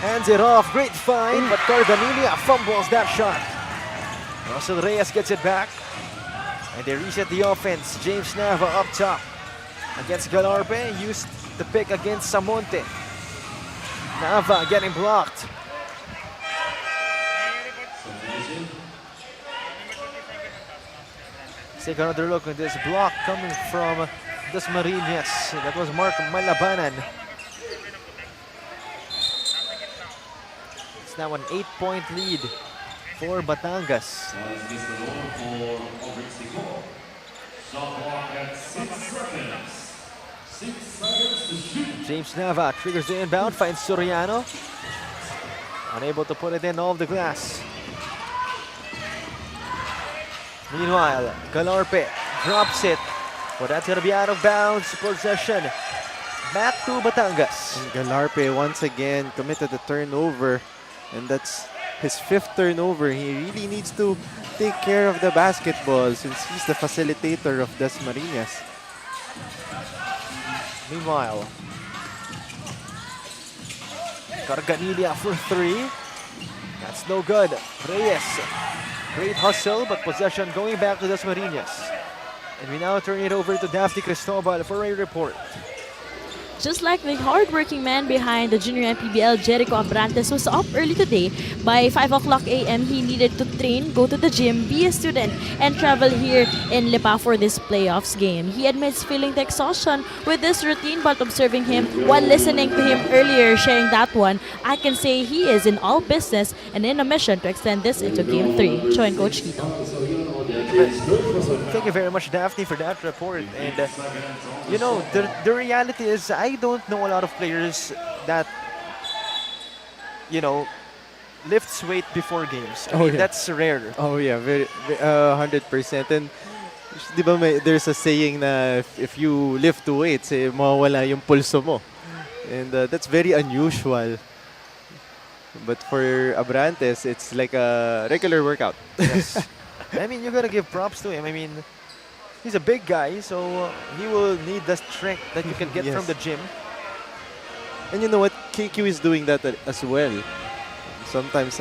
Hands it off. Great find, but Carganilla fumbles that shot. Russell Reyes gets it back. And they reset the offense. James Nava up top against Galarpe. Used the pick against Samonte. Nava getting blocked. take another look at this block coming from Dasmariñas. That was Mark Malabanan. It's now an 8-point lead for Batangas. James Nava triggers the inbound, finds Soriano. Unable to put it in off the glass. Meanwhile, Galarpe drops it. But that's going to be out of bounds. Possession back to Batangas.
And Galarpe once again committed a turnover, and that's his 5th turnover. He really needs to take care of the basketball since he's the facilitator of Dasmariñas.
Meanwhile, Carganilla for 3. That's no good. Reyes, great hustle, but possession going back to Dasmariñas. And we now turn it over to Daphne Cristobal for a report.
Just like the hardworking man behind the junior MPBL, Jericho Abrantes was up early today. By 5 o'clock a.m., he needed to train, go to the gym, be a student, and travel here in Lipa for this playoffs game. He admits feeling the exhaustion with this routine, but observing him while listening to him earlier sharing that one, I can say he is in all business and in a mission to extend this into Game 3. Join Coach Tito.
Thank you very much, Daphne, for that report. And you know, the reality is I don't know a lot of players that, you know, lifts weight before games. I mean,
yeah.
That's rare.
Oh yeah, very 100%. And di ba there's a saying na if you lift weights, mawawala yung pulso mo. And that's very unusual. But for Abrantes, it's like a regular workout.
Yes. I mean, you gotta give props to him. I mean, he's a big guy, so he will need the strength that you can get from the gym.
And you know what? KQ is doing that as well. Sometimes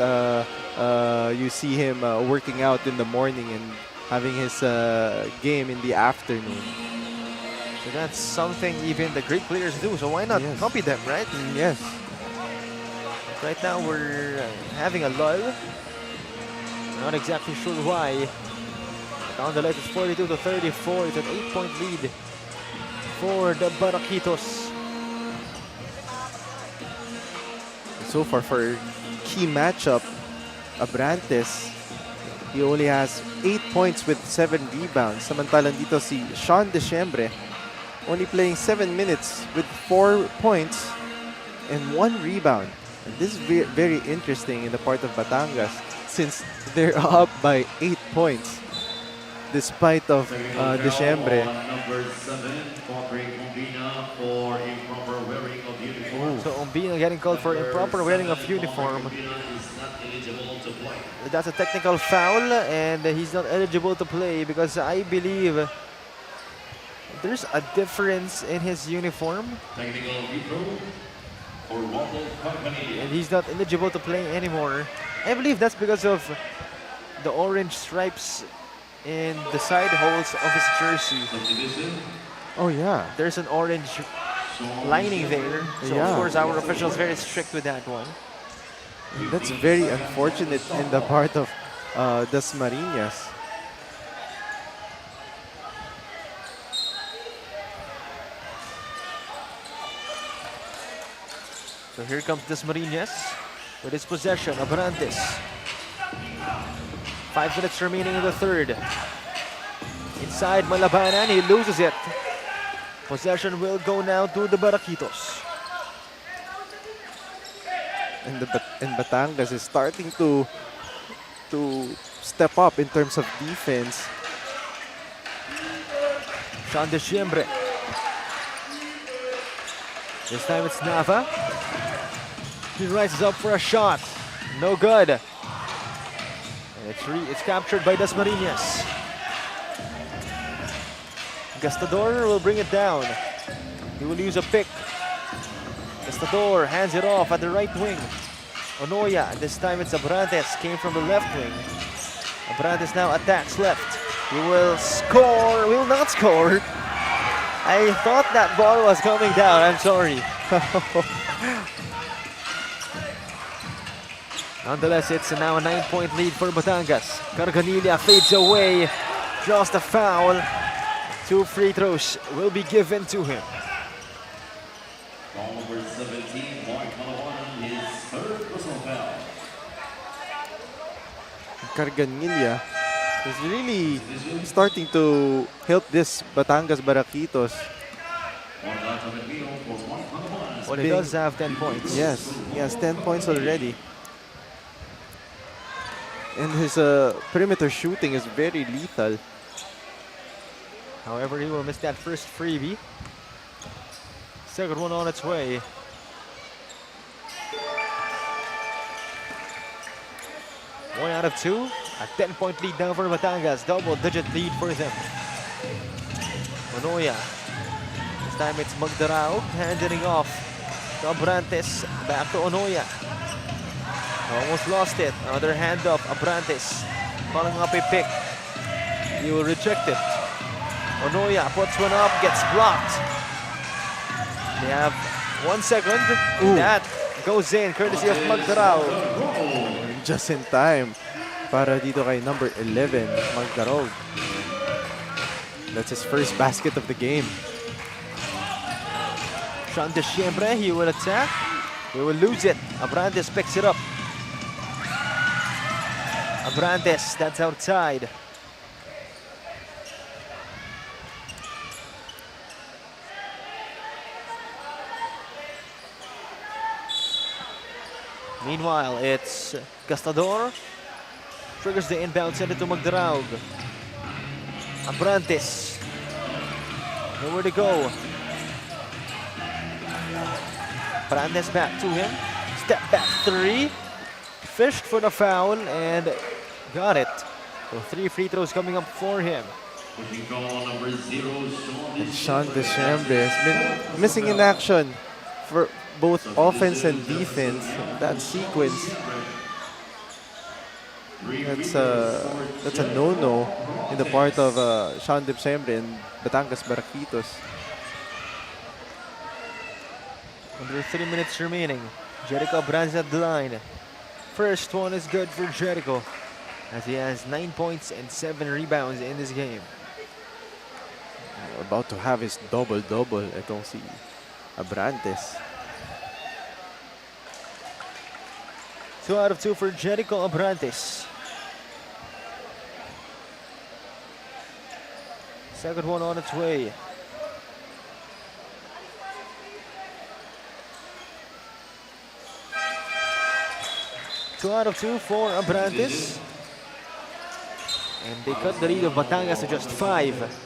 you see him working out in the morning and having his game in the afternoon.
So that's something even the great players do. So why not copy them, right?
Yes.
Right now we're having a lull. Not exactly sure why. Nonetheless, it's 42-34. It's an 8-point lead for the Barakitos.
So far for key matchup, Abrantes, he only has 8 points with 7 rebounds. Samantalang dito si Sean Diciembre, only playing 7 minutes with 4 points and 1 rebound. And this is very interesting in the part of Batangas since they're up by 8 points despite of Diciembre.
So Umbina getting called for improper wearing of uniform. That's a technical foul and he's not eligible to play because I believe there's a difference in his uniform. And he's not eligible to play anymore. I believe that's because of the orange stripes in the side holes of his jersey.
Oh yeah.
There's an orange lining there. So of course our officials very strict with that one.
That's very unfortunate in the part of Dasmariñas.
So here comes Dasmariñas with his possession. Abrantes. 5 minutes remaining in the third. Inside Malabanan, he loses it. Possession will go now to the Barakitos.
And Batangas is starting to step up in terms of defense.
Sean Diciembre. This time it's Nava. He rises up for a shot. No good. And it's captured by Dasmariñas. Gastador will bring it down. He will use a pick. Gastador hands it off at the right wing. Onoya, this time it's Abrantes, came from the left wing. Abrantes now attacks left. He will score, will not score. I thought that ball was coming down, I'm sorry. Nonetheless, it's now a 9-point lead for Batangas. Carganilla fades away. draws the foul. 2 free throws will be given to him.
Foul number 17, Mark Malawan, his third personal foul.
Carganilla is really starting to help this Batangas Barakitos.
Well, he does have 10 points.
Yes, he has 10 points already. And his perimeter shooting is very lethal.
However, he will miss that first freebie. Second one on its way. One out of 2. A 10-point lead now for Batangas. Double-digit lead for them. Manoya. This time it's Magdarao handing off to Abrantes. Back to Onoya. Almost lost it. Another handoff. Abrantes calling up a pick. He will reject it. Onoya puts one up, gets blocked. They have 1 second. That goes in, courtesy of Magdarao.
Just in time para dito kay number 11, Magdarog. That's his first basket of the game.
Sean Desiembre, he will attack. He will lose it. Abrantes picks it up. Abrantes, that's outside. Meanwhile, it's Gastador. Triggers the inbound, send it to Magdaraug. Abrantes. Nowhere to go. Abrantes back to him. Step back 3. Fished for the foul and got it. So 3 free throws coming up for him.
And Sean Deschambre has been missing in action for both offense and defense. That sequence, that's a no-no in the part of Sean Deschambre and Batangas Barakitos.
Under 3 minutes remaining. Jericho Abrantes at the line. First one is good for Jericho, as he has 9 points and 7 rebounds in this game.
About to have his double-double itong si Abrantes.
2 out of 2 for Jericho Abrantes. Second one on its way. Two out of 2 for Abrantes. And they cut the lead of Batangas to just 5.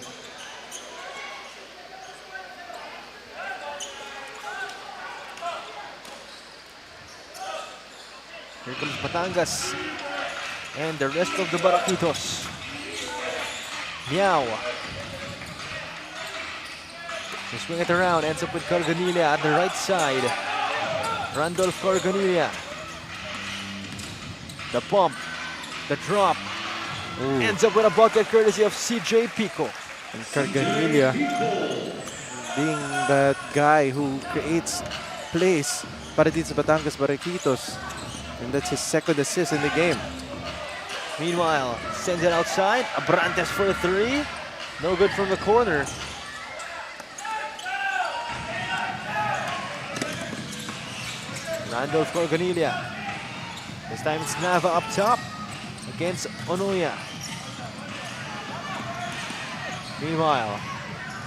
Here comes Batangas and the rest of the Barakitos. Miao. They swing it around, ends up with Carganilla at the right side. Randolph Carganilla. The pump, the drop, ends up with a bucket courtesy of CJ Pico.
And Carganilla being that guy who creates plays para dito sa Batangas Barakitos. And that's his second assist in the game.
Meanwhile, sends it outside. Abrantes for 3. No good from the corner. Randolph Carganilla. This time it's Nava up top against Onoya. Meanwhile,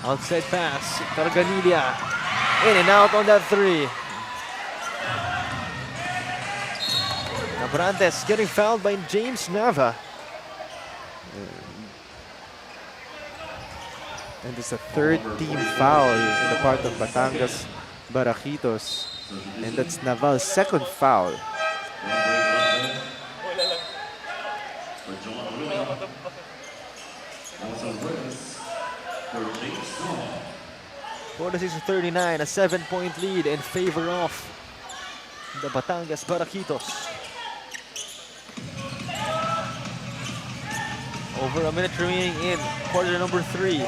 outside pass. Carganilla in and out on that 3. Abrantes getting fouled by James Nava.
And it's a third team foul in the part of Batangas Barakitos. And that's Naval's second foul.
46-39, a 7-point lead in favor of the Batangas Barakitos. Over a minute remaining in quarter number 3.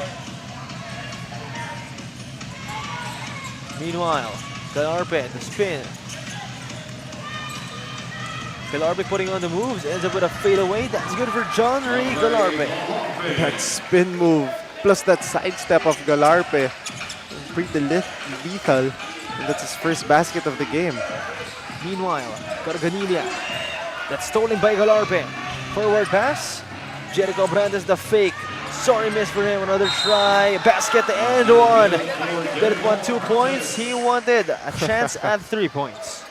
Meanwhile, Galarpe, the spin. Galarpe putting on the moves, ends up with a fadeaway. That's good for John Ray Galarpe.
That spin move plus that sidestep of Galarpe, pretty lethal. And that's his first basket of the game.
Meanwhile, Carganilla. That's stolen by Galarpe. Forward pass. Jericho Brandes the fake. Sorry, miss for him. Another try. Basket and one. Didn't want 2 points. He wanted a chance at 3 points.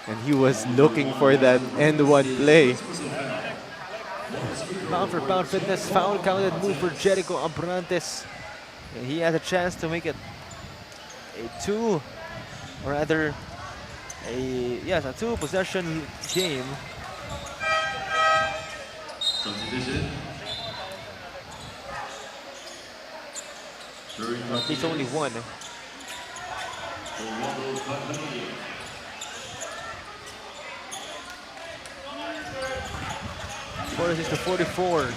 And he was looking for that end one play.
Pound for pound fitness. Foul counted move for Jericho Abrantes. And he has a chance to make it a two, or rather, a two possession game. At least only one. Forty-six to 44.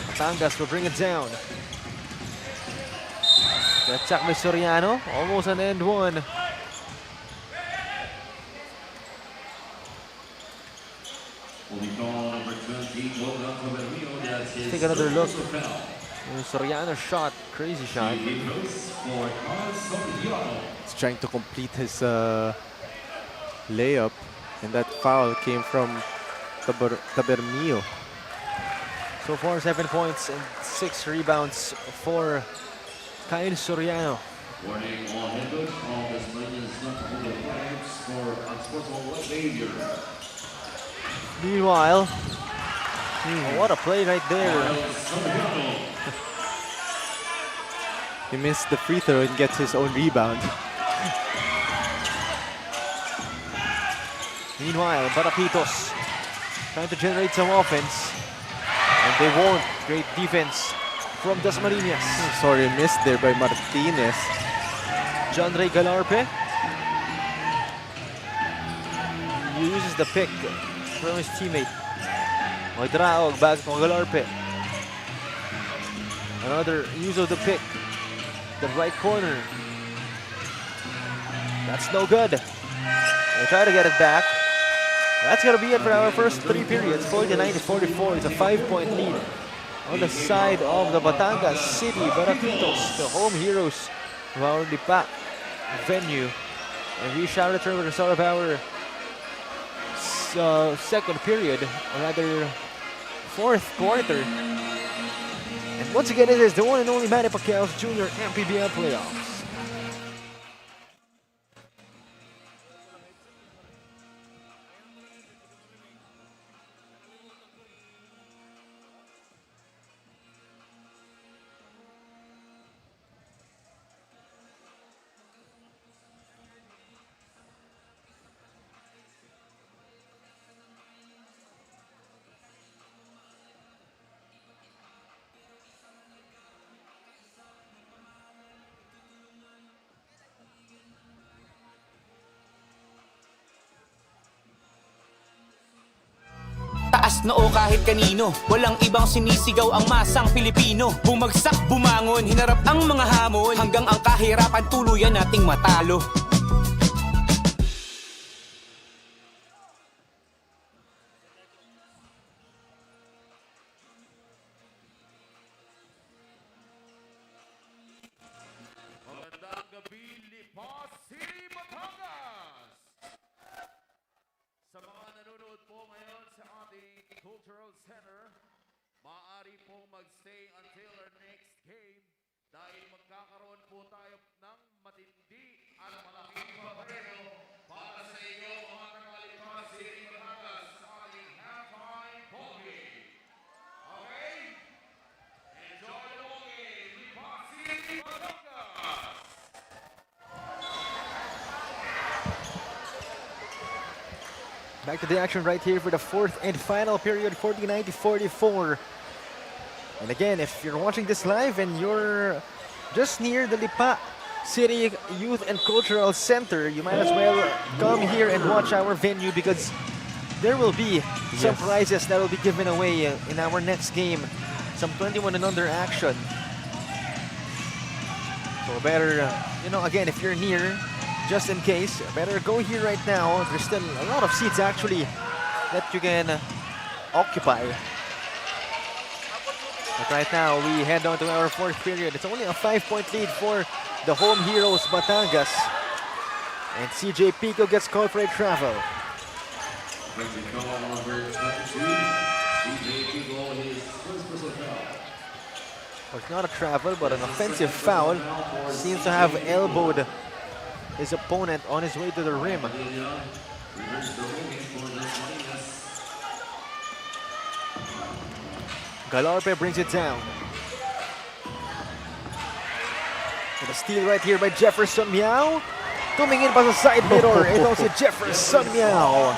Batangas will bring it down. The attack by Soriano, almost an end one. Take another look. Soriano's shot, crazy shot.
He's trying to complete his layup, and that foul came from Tabernillo.
So far, 7 points and 6 rebounds for Kyle Soriano.
Warning all handles from Dasmariñas not to hold the flags for unsportsmanlike behavior.
Meanwhile, what a play right there.
He missed the free throw and gets his own rebound.
Meanwhile, Barakitos trying to generate some offense. And they won't. Great defense from Dasmariñas.
Sorry, missed there by Martinez.
John Ray Galarpe uses the pick from his teammate. Magdraog back to Galarpe. Another use of the pick. The right corner. That's no good. They try to get it back. That's going to be it for our first 3 periods. 49 to 44 is a 5-point lead on the side of the Batangas City Barakitos, the home heroes of our Lipa venue. And we shall return with the start of our second period, or rather fourth quarter. And once again, it is the one and only Manny Pacquiao's Junior MPBL playoffs.
Taas noo kahit kanino, walang ibang sinisigaw ang masang Pilipino. Bumagsak, bumangon, hinarap ang mga hamon, hanggang ang kahirapan tuluyan nating matalo.
Magandang gabi, Lipa City, Batangas! Sa mga nanonood po ngayon sa ating Cultural Center, maaari pong magstay until our next game dahil magkakaroon po tayo ng matindi at malaking papremyo para sa inyo mga taga-Lipa City, Batangas sa ating halftime ball game. Okay? Enjoy the ball game, Lipa City, Batangas!
Back to the action right here for the fourth and final period, 49 to 44. And again, if you're watching this live and you're just near the Lipa City Youth and Cultural Center, you might as well come here and watch our venue because there will be some prizes that will be given away in our next game. Some 21 and under action. So better, again, if you're near, just in case. Better go here right now. There's still a lot of seats actually that you can occupy. But right now, we head on to our fourth period. It's only a 5-point lead for the home heroes, Batangas. And CJ Pico gets called for a travel. Well, it's not a travel, but an offensive foul. Seems to have elbowed his opponent on his way to the rim. Galarpe brings it down. And a steal right here by Jefferson Miao. Tumingin pa sa side mirror. Ito si Jefferson Miao.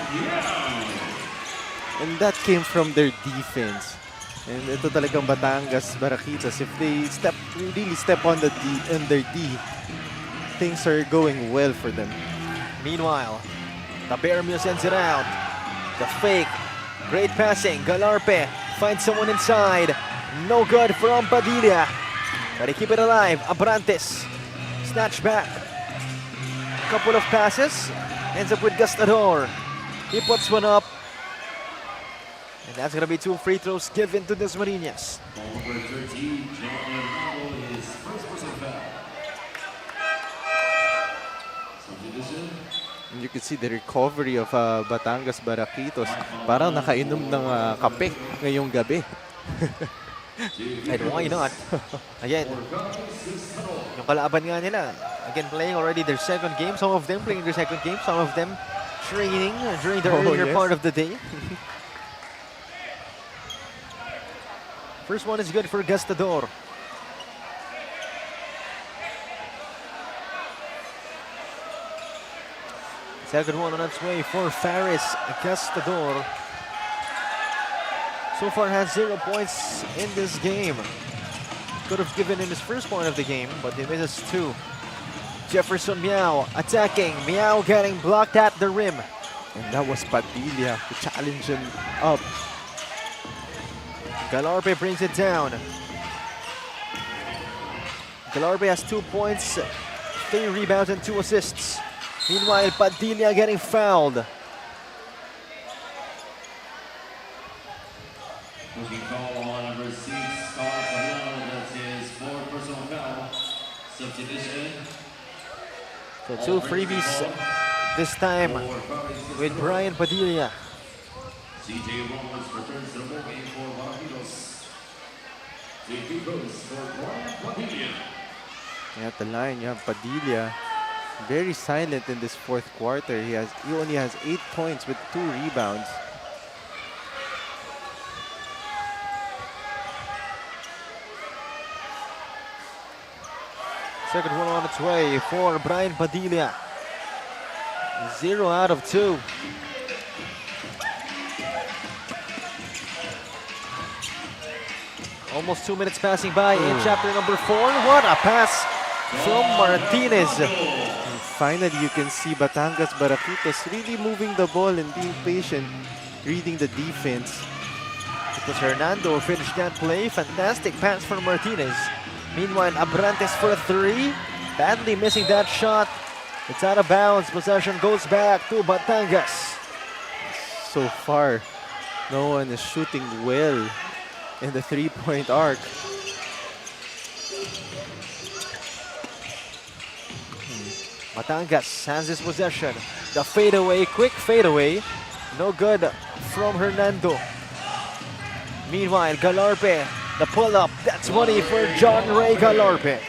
And that came from their defense. And ito talagang Batangas, Barakitos. If they really step on their D, things are going well for them.
Meanwhile, Tabermio sends it out. The fake. Great passing. Galarpe finds someone inside. No good from Padilla. But they keep it alive. Abrantes. Snatch back. Couple of passes. Ends up with Gastador. He puts one up. And that's going to be 2 free throws given to Dasmariñas.
And you can see the recovery of Batangas Barakitos. Parang nakainom ng kape ngayong gabi.
And why not? Again, yung kalaban nga nila, again playing already their second game. Some of them playing their second game. Some of them training during the earlier part of the day. First one is good for Gastador. Second one on its way for Faris Gastador. So far has 0 points in this game. Could have given him his first point of the game, but he misses 2. Jefferson Miao attacking. Miao getting blocked at the rim.
And that was Padilla to challenge him up.
Galarpe brings it down. Galarpe has 2 points, 3 rebounds, and 2 assists. Meanwhile, Padilla getting fouled. So 2 freebies this time with Brian Padilla.
At the line, you have Padilla, very silent in this fourth quarter. He only has 8 points with 2 rebounds.
Second one on its way for Brian Padilla. 0 out of 2. Almost 2 minutes passing by in chapter number 4. What a pass from Martinez.
And finally, you can see Batangas Barakitos really moving the ball and being patient, reading the defense.
It was Hernando who finished that play. Fantastic pass from Martinez. Meanwhile, Abrantes for 3. Badly missing that shot. It's out of bounds. Possession goes back to Batangas.
So far, no one is shooting well in the 3-point arc.
Batangas has his possession. The fadeaway, quick fadeaway. No good from Hernando. Meanwhile, Galarpe, the pull-up. That's money for John Ray Galarpe.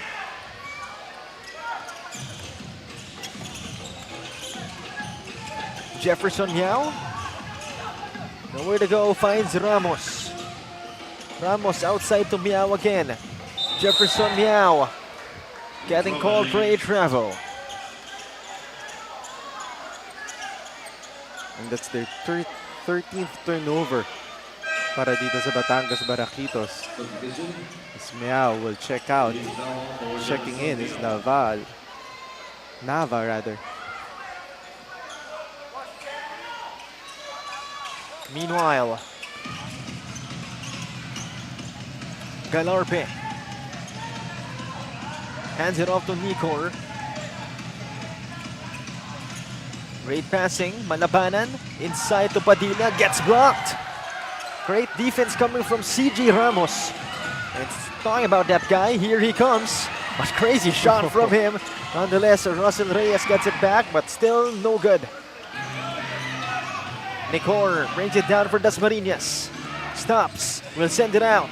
Jefferson Miao. Nowhere to go, finds Ramos. Ramos outside to Miao again. Jefferson Miao getting called for a travel.
And that's their 13th turnover para dito sa Batangas Barakitos. As Miao will check out. Checking in is Nava rather.
Meanwhile, Galarpe hands it off to Nicor. Great passing, Malabanan, inside to Padilla, gets blocked. Great defense coming from CG Ramos. And talking about that guy, here he comes. A crazy shot from him. Nonetheless, Russell Reyes gets it back, but still no good. Nicor brings it down for Dasmariñas. Stops, will send it out.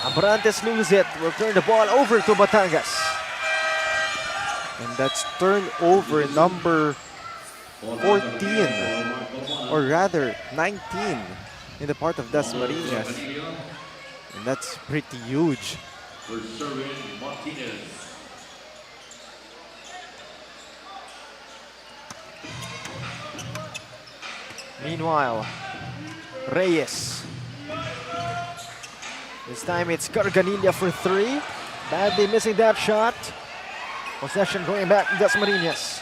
Abrantes loses it, will turn the ball over to Batangas.
And that's turnover number 14, or rather 19 in the part of Dasmariñas. And that's pretty huge.
Meanwhile, Reyes. This time it's Carganilla for 3. Badly missing that shot. Possession going back to Dasmariñas.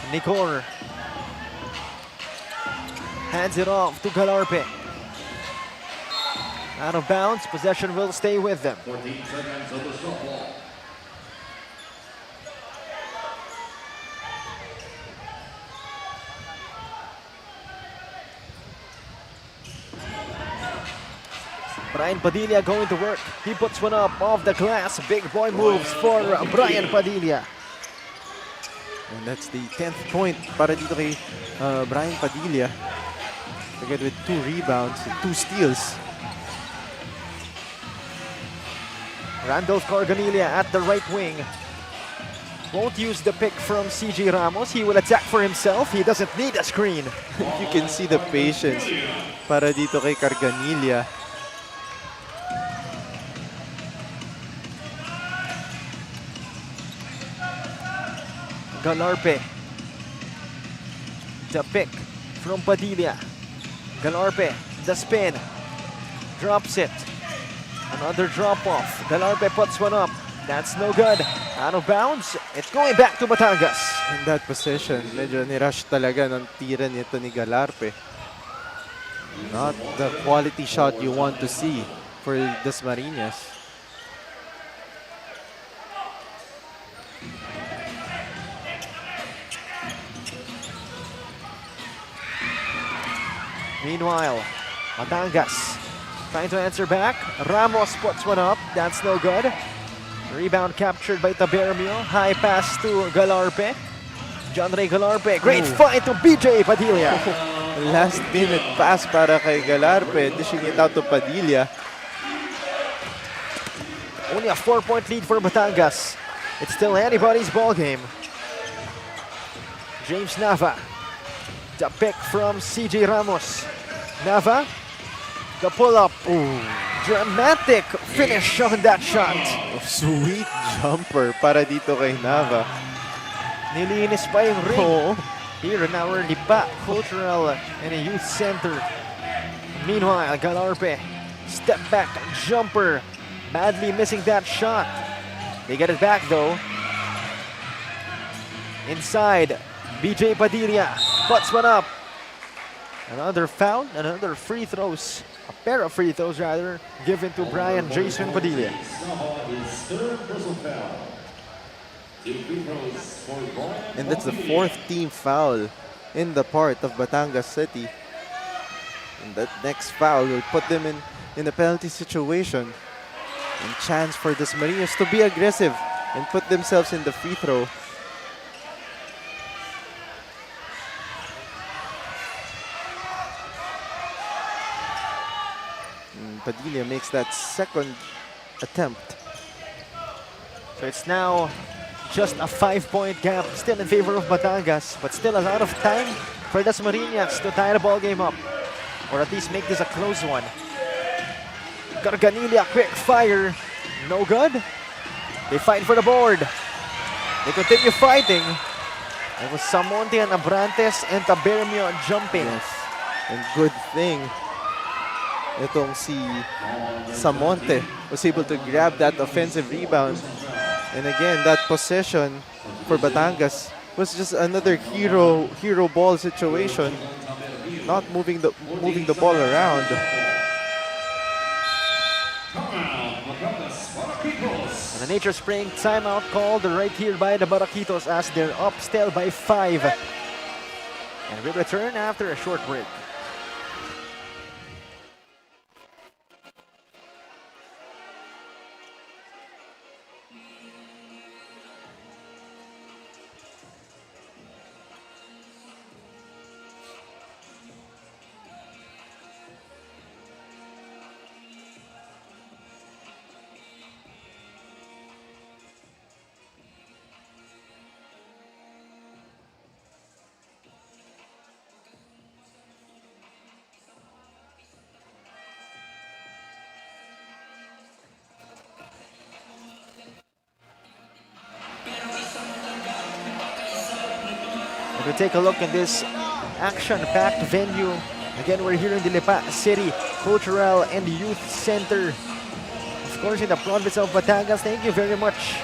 Nicor hands it off to Galarpe. Out of bounds, possession will stay with them.
14 seconds of the shot clock.
Brian Padilla going to work. He puts one up off the glass. Big boy moves for Brian Padilla.
And that's the 10th point para dito kay Brian Padilla. Again with 2 rebounds and 2 steals.
Randolph Carganilla at the right wing. Won't use the pick from CG Ramos. He will attack for himself. He doesn't need a screen.
You can see the patience para dito kay Carganilla.
Galarpe. The pick from Padilla. Galarpe, the spin. Drops it. Another drop off. Galarpe puts one up. That's no good. Out of bounds. It's going back to Batangas.
In that position, medyo nirush talaga ng tira nito ni Galarpe. Not the quality shot you want to see for Dasmariñas.
Meanwhile, Batangas trying to answer back. Ramos puts one up. That's no good. Rebound captured by Tabermio. High pass to Galarpe. John Ray Galarpe. Great fight to BJ Padilla.
Last minute pass para kay Galarpe. Dishing it out to Padilla.
Only a 4-point lead for Batangas. It's still anybody's ball game. James Nava. The pick from CJ Ramos. Nava. The pull-up. Dramatic finish on that shot.
Sweet jumper para dito kay Nava.
Nilinis pa yung ring. Here in our Lipa Cultural and a Youth Center. Meanwhile, Galarpe. Step back jumper. Badly missing that shot. They get it back though. Inside. BJ Padilla puts one up. Another foul, another free throws. A pair of free throws rather, given to Brian Jason Padilla.
And that's the 4th team foul in the part of Batangas City. And that next foul will put them in a penalty situation. And chance for Dasmariñas to be aggressive and put themselves in the free throw. Padilla makes that second attempt.
So it's now just a 5-point gap, still in favor of Batangas, but still a lot of time for Dasmariñas to tie the ball game up, or at least make this a close one. Carganilla, quick fire, no good. They fight for the board. They continue fighting. It was Samonte and Abrantes and Tabermio jumping.
Yes. And good thing itong si Samonte was able to grab that offensive rebound. And again, that possession for Batangas was just another hero ball situation, not moving the ball around.
And the Nature Spring timeout called right here by the Barakitos as they're up still by 5. And we return after a short break. We take a look in this action-packed venue. Again, we're here in the Lipa City Cultural and Youth Center. Of course, in the province of Batangas. Thank you very much.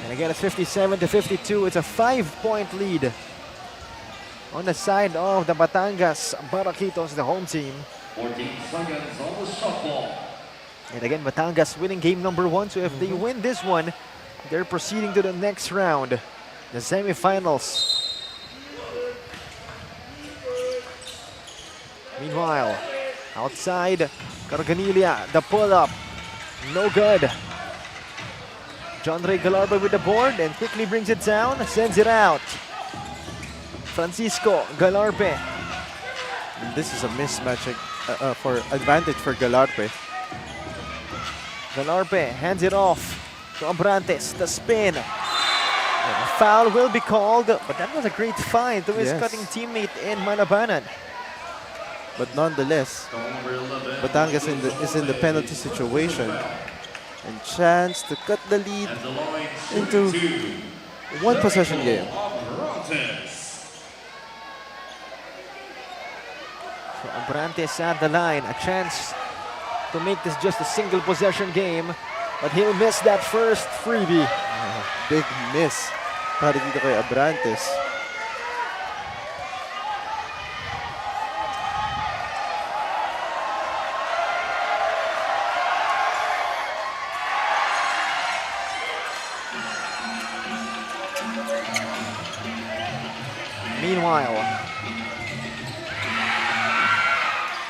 And again, it's 57-52. It's a 5-point lead on the side of the Batangas Barakitos, the home team.
14 seconds on the shot clock.
And again, Batangas winning game number 1. So if they win this one, they're proceeding to the next round, the semifinals. Meanwhile, outside, Carganilia, the pull-up, no good. John Ray Galarba with the board and quickly brings it down, sends it out. Francisco Galarpe.
And this is a mismatch for advantage for Galarpe.
Galarpe hands it off to Abrantes, the spin. And a foul will be called, but that was a great find to his cutting teammate in Malabanan.
But nonetheless, Batangas is in the penalty situation. And chance to cut the lead into one possession game.
So Abrantes at the line, a chance to make this just a single possession game. But he'll miss that first freebie.
Big miss para dito kay Abrantes.
Meanwhile,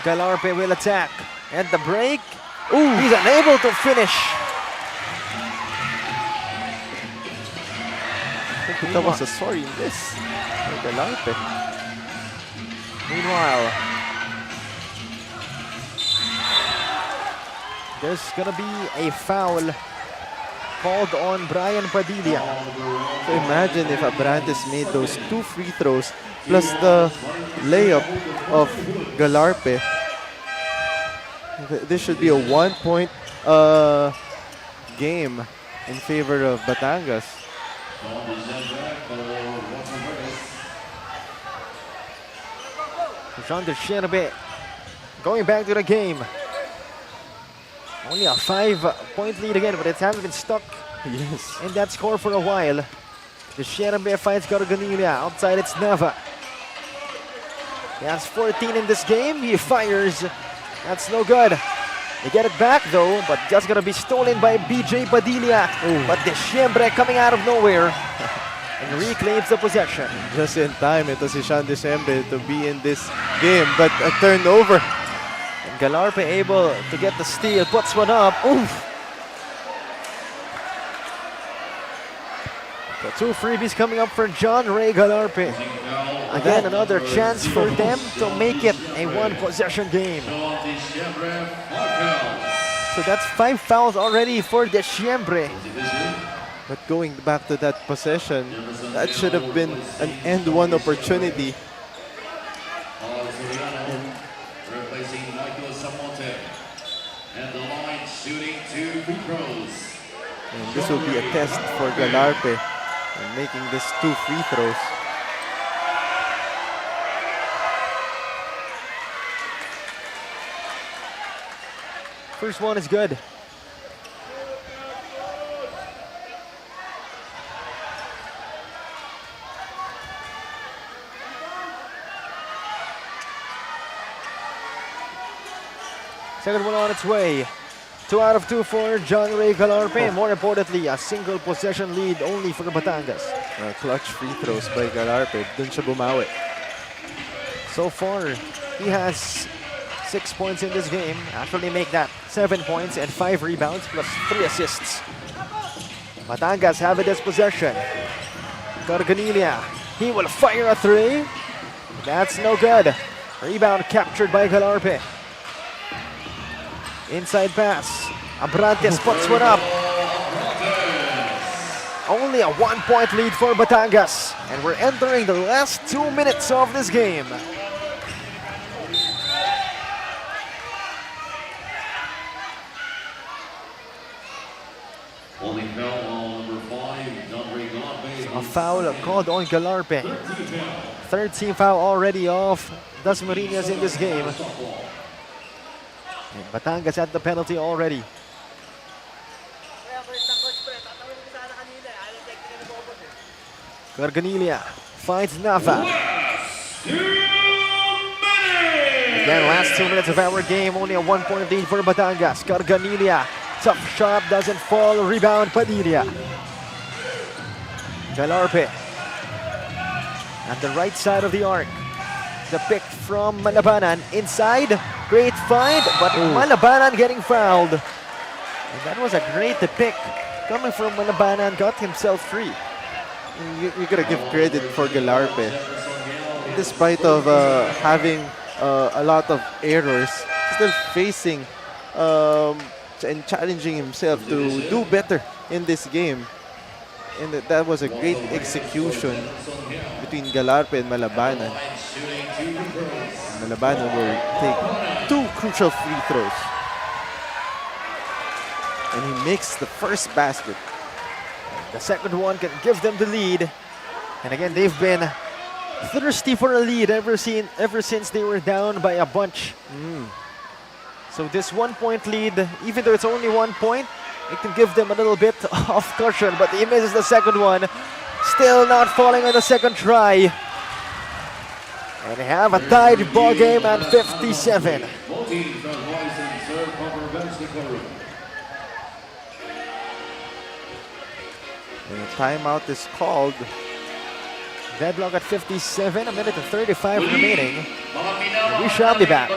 Galarpe will attack. And the break, he's unable to finish.
That was a sorry miss for Galarpe.
Meanwhile, there's gonna be a foul called on Brian Padilla.
So imagine if Abrantes made those 2 free throws plus the layup of Galarpe. This should be a 1-point game in favor of Batangas.
Jean de Cherbe going back to the game. Only a 5-point lead again, but it hasn't been stuck in that score for a while. The Cherbe fights Garganilia. Outside it's Nava. He has 14 in this game. He fires. That's no good. They get it back though, but just gonna be stolen by BJ Padilla. But the Cherbe coming out of nowhere and reclaims the possession.
Just in time, ito si Sean December to be in this game, but a turnover.
And Galarpe able to get the steal, puts one up. Oof! The 2 freebies coming up for John Ray Galarpe. Again, another chance for them to make it a 1-possession game. So that's 5 fouls already for the Siembre.
But going back to that possession, that should have been an end-one opportunity. And this will be a test for Galarpe in making this 2 free throws.
First one is good. Second one on its way. 2 out of 2 for John Ray Galarpe. More importantly, a single possession lead only for Batangas.
Clutch free throws by Galarpe. Dun siya bumawi.
So far, he has 6 points in this game. Actually make that 7 points and 5 rebounds plus 3 assists. Batangas have this possession. Garganilia, he will fire a 3. That's no good. Rebound captured by Galarpe. Inside pass. Abrantes puts one up. Only a 1-point lead for Batangas. And we're entering the last 2 minutes of this game. A foul called on Galarpe. Third team foul already off Dasmariñas in this game. And Batangas had the penalty already. Garganilia finds Nava. Again, last 2 minutes of our game, only a 1-point lead for Batangas. Garganilia, tough shot, doesn't fall, rebound Padilla. Galarpe at the right side of the arc. The pick from Malabanan inside. Great find, but Malabanan getting fouled. And that was a great pick coming from Malabanan, got himself free.
You gotta give credit for Galarpe. Despite of having a lot of errors, still facing and challenging himself to do better in this game. And that was a great execution between Galarpe and Malabanan. Malabanan will take 2 crucial free throws. And he makes the first basket.
The second one can give them the lead. And again, they've been thirsty for a lead ever since they were down by a bunch. So this 1-point lead, even though it's only 1 point, it can give them a little bit of cushion, but he misses the second one. Still not falling on the second try. And they have a tied ball game at 57.
And a timeout is called.
Deadlock at 57, a minute and 35 remaining. We shall be back.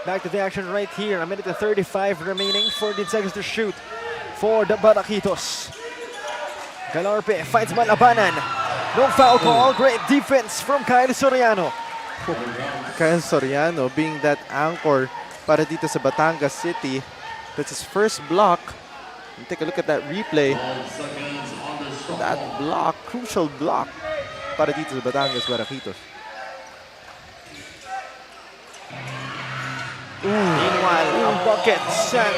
Back to the action right here. A minute and 35 remaining. 14 seconds to shoot for the Barakitos. Galarpe finds Malabanan. No foul call. Great defense from Kyle Soriano.
Kyle Soriano being that anchor para dito sa Batangas City. That's his first block. And take a look at that replay. That block, crucial block para dito sa Batangas Barakitos.
Meanwhile, a bucket set.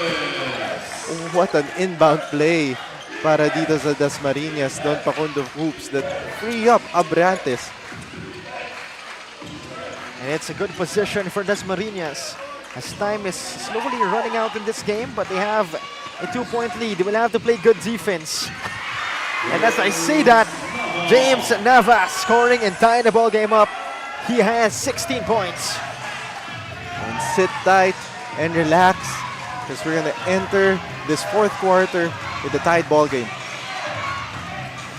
What an inbound play para dito sa Dasmariñas. Don Pacundo hoops that free up Abrantes.
And it's a good position for Dasmariñas as time is slowly running out in this game, but they have a 2-point lead. They will have to play good defense. And as I say that, James Navas scoring and tying the ball game up. He has 16 points.
And sit tight and relax because we're going to enter this fourth quarter with a tied ball game.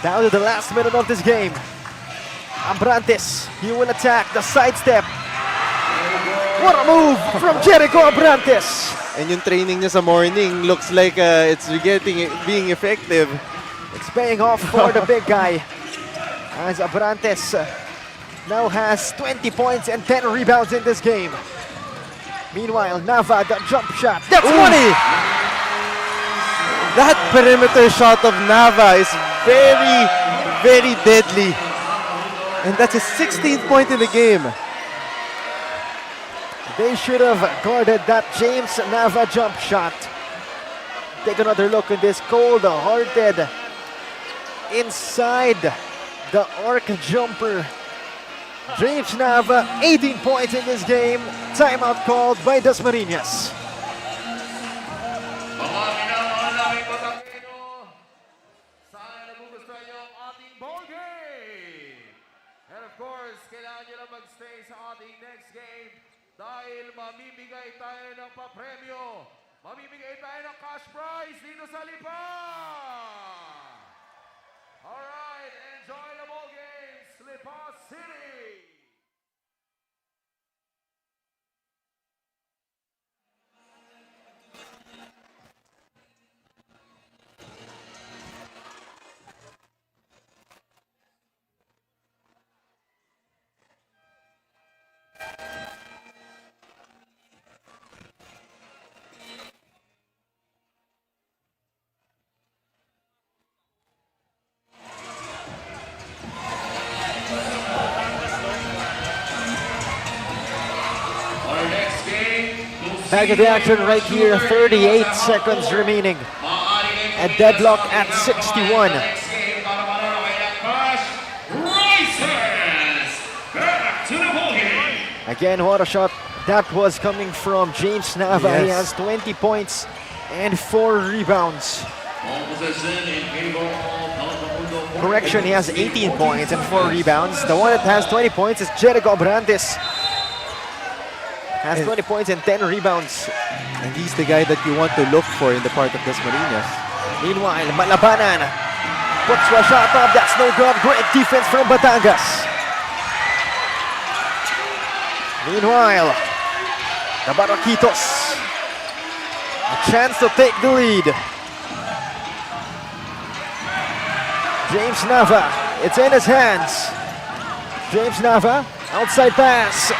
Down to the last minute of this game. Abrantes, he will attack the sidestep. What a move from Jericho Abrantes.
And yung training niya sa morning looks like it's being effective.
It's paying off for the big guy. As Abrantes now has 20 points and 10 rebounds in this game. Meanwhile, Nava, the jump shot. That's money!
That perimeter shot of Nava is very, very deadly. And that's his 16th point in the game.
They should have guarded that James Nava jump shot. Take another look at this cold-hearted inside the arc jumper. James Nava, 18 points in this game. Timeout called by Dasmariñas.
And of course, kailangan nyo na mag-stay sa ating next game dahil mamimigay tayo ng papremyo. Mamimigay tayo ng cash prize dito sa Lipa! Alright, enjoy the ball games, Lipa City!
Back of the action right here, 38 seconds remaining. A deadlock at 61. Again, what a shot that was coming from James Nava. He has 20 points and 4 rebounds. Correction, he has 18 points and 4 rebounds. The one that has 20 points is Jericho Abrantes. Has 20 points and 10 rebounds.
And he's the guy that you want to look for in the part of Dasmariñas.
Meanwhile, Malabanan puts a shot up. That's no good. Great defense from Batangas. Meanwhile, the Barakitos. A chance to take the lead. James Nava, it's in his hands. James Nava, outside pass.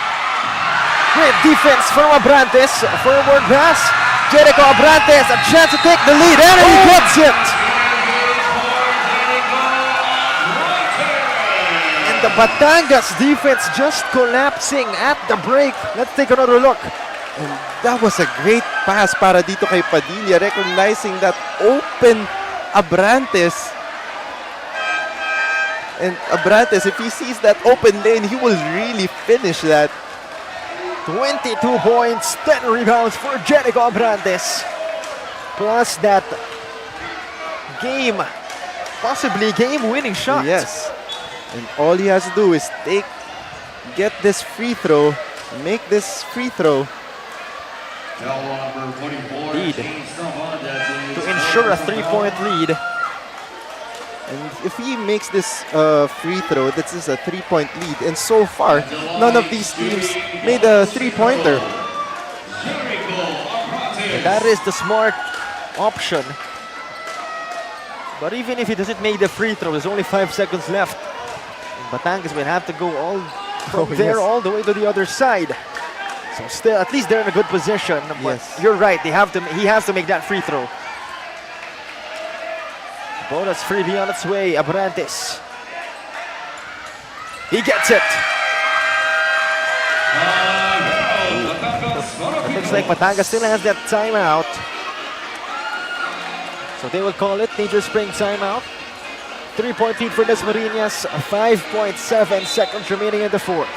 Great defense from Abrantes. Forward pass. Jericho Abrantes, a chance to take the lead, and he gets it. And the Batangas defense just collapsing at the break. Let's take another look.
And that was a great pass para dito kay Padilla, recognizing that open Abrantes. And Abrantes, if he sees that open lane, he will really finish that.
22 points, 10 rebounds for Jericho Abrantes. Plus that possibly game-winning shot.
Yes. And all he has to do is get this free throw, make this free throw.
Lead. To ensure a 3-point lead.
And if he makes this free throw, this is a 3-point lead. And so far, none of these teams made a 3-pointer.
That is the smart option. But even if he doesn't make the free throw, there's only 5 seconds left. And Batangas will have to go from there all the way to the other side. So still, at least they're in a good position. But you're right, he has to make that free throw. Bonus freebie on its way, Abrantes. He gets it. It looks like Batangas still has that timeout. So they will call it Nature Spring timeout. 3-point lead for Dasmariñas, 5.7 seconds remaining in the fourth.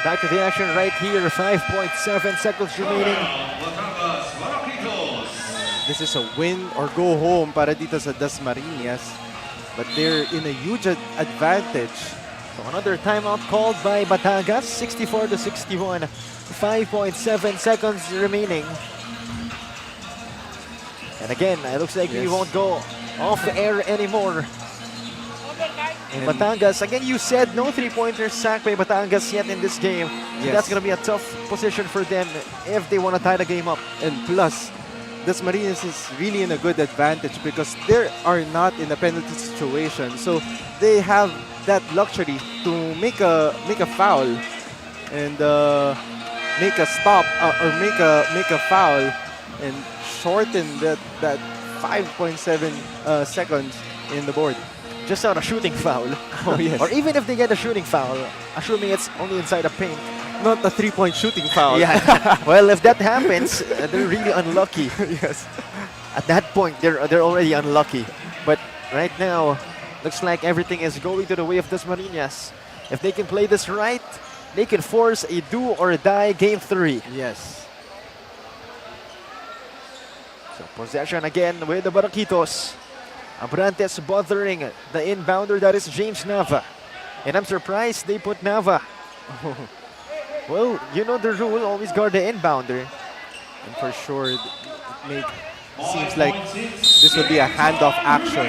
Back to the action right here. 5.7 seconds remaining.
This is a win or go home para dito sa Dasmariñas. But they're in a huge advantage.
So another timeout called by Batangas. 64-61. 5.7 seconds remaining. And again, it looks like we won't go off the air anymore.
And
Batangas, again, you said no three-pointers sacked by Batangas yet in this game. So
Yes.
that's going to be a tough position for them if they want to tie the game up.
And plus, Dasmariñas is really in a good advantage because they are not in a penalty situation. So they have that luxury to make a foul and make a stop or make a foul and shorten that 5.7 seconds in the board.
Just on a shooting foul.
Oh, yes.
Or even if they get a shooting foul, assuming it's only inside the paint.
Not a three-point shooting foul.
Yeah. Well, if that happens, they're really unlucky.
Yes.
At that point, they're already unlucky. But right now, looks like everything is going to the way of Dasmariñas. If they can play this right, they can force a do or die game 3.
Yes.
So possession again with the Barakitos. Abrantes bothering the inbounder, that is James Nava. And I'm surprised they put Nava. Well, you know the rule, always guard the inbounder.
And for sure, it seems like this will be a handoff action.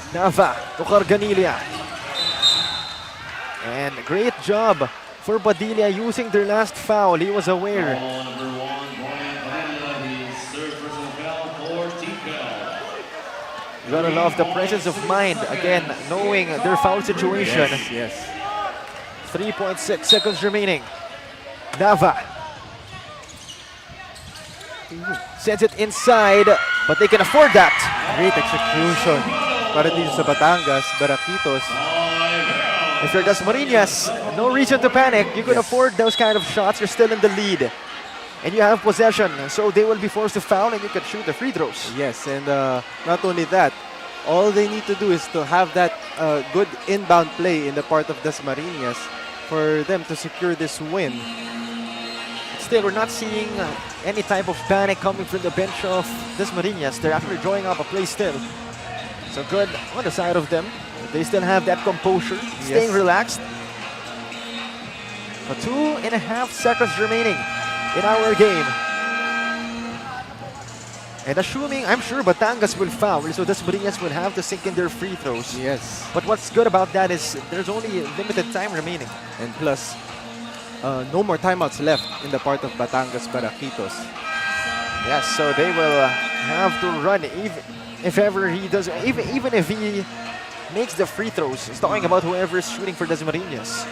Nava to Carganilla. And great job for Padilla using their last foul. He was aware. You gotta love the presence of mind, again, knowing their foul situation.
Yes.
3.6 seconds remaining. Nava sends it inside, but they can afford that.
Great execution para dito sa Batangas, Barakitos.
If you're Dasmariñas, no reason to panic. You can afford those kind of shots. You're still in the lead. And you have possession, so they will be forced to foul and you can shoot the free throws.
Yes, and not only that, all they need to do is to have that good inbound play in the part of Dasmariñas for them to secure this win.
Still, we're not seeing any type of panic coming from the bench of Dasmariñas. They're actually drawing up a play still. So good on the side of them. They still have that composure, staying relaxed. But 2.5 seconds remaining in our game. And assuming, I'm sure Batangas will foul, so Dasmariñas will have to sink in their free throws.
Yes.
But what's good about that is there's only limited time remaining.
And plus, no more timeouts left in the part of Batangas Barakitos.
Yes, so they will have to run if ever he does, even if he makes the free throws. He's talking about whoever is shooting for Dasmariñas.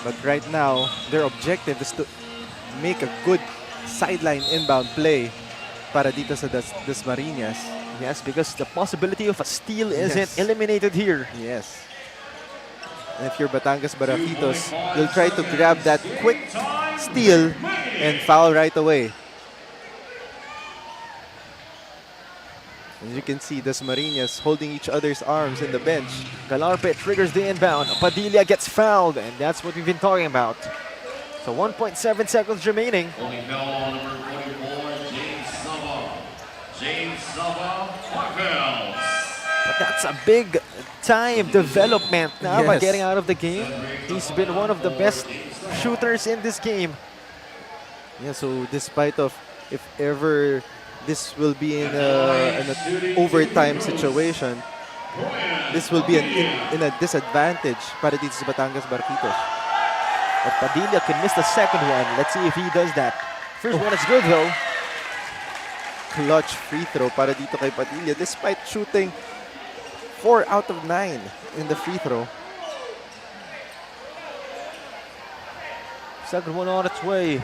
But right now, their objective is to make a good sideline inbound play para dito sa Dasmariñas.
Yes, because the possibility of a steal isn't eliminated here.
Yes. And if you're Batangas Barakitos, you'll try to grab that quick steal and foul right away. As you can see, Dasmariñas holding each other's arms in the bench.
Galarpe triggers the inbound. Padilla gets fouled, and that's what we've been talking about. So 1.7 seconds remaining. But that's a big time development now by getting out of the game. He's been one of the best shooters in this game.
Yeah, so despite of if ever this will be in an overtime situation, this will be in a disadvantage para dito sa Batangas Barakitos.
But Padilla can miss the second one. Let's see if he does that. First one is good though.
Clutch free throw para dito kay Padilla despite shooting 4 out of 9 in the free throw.
Second one on its way.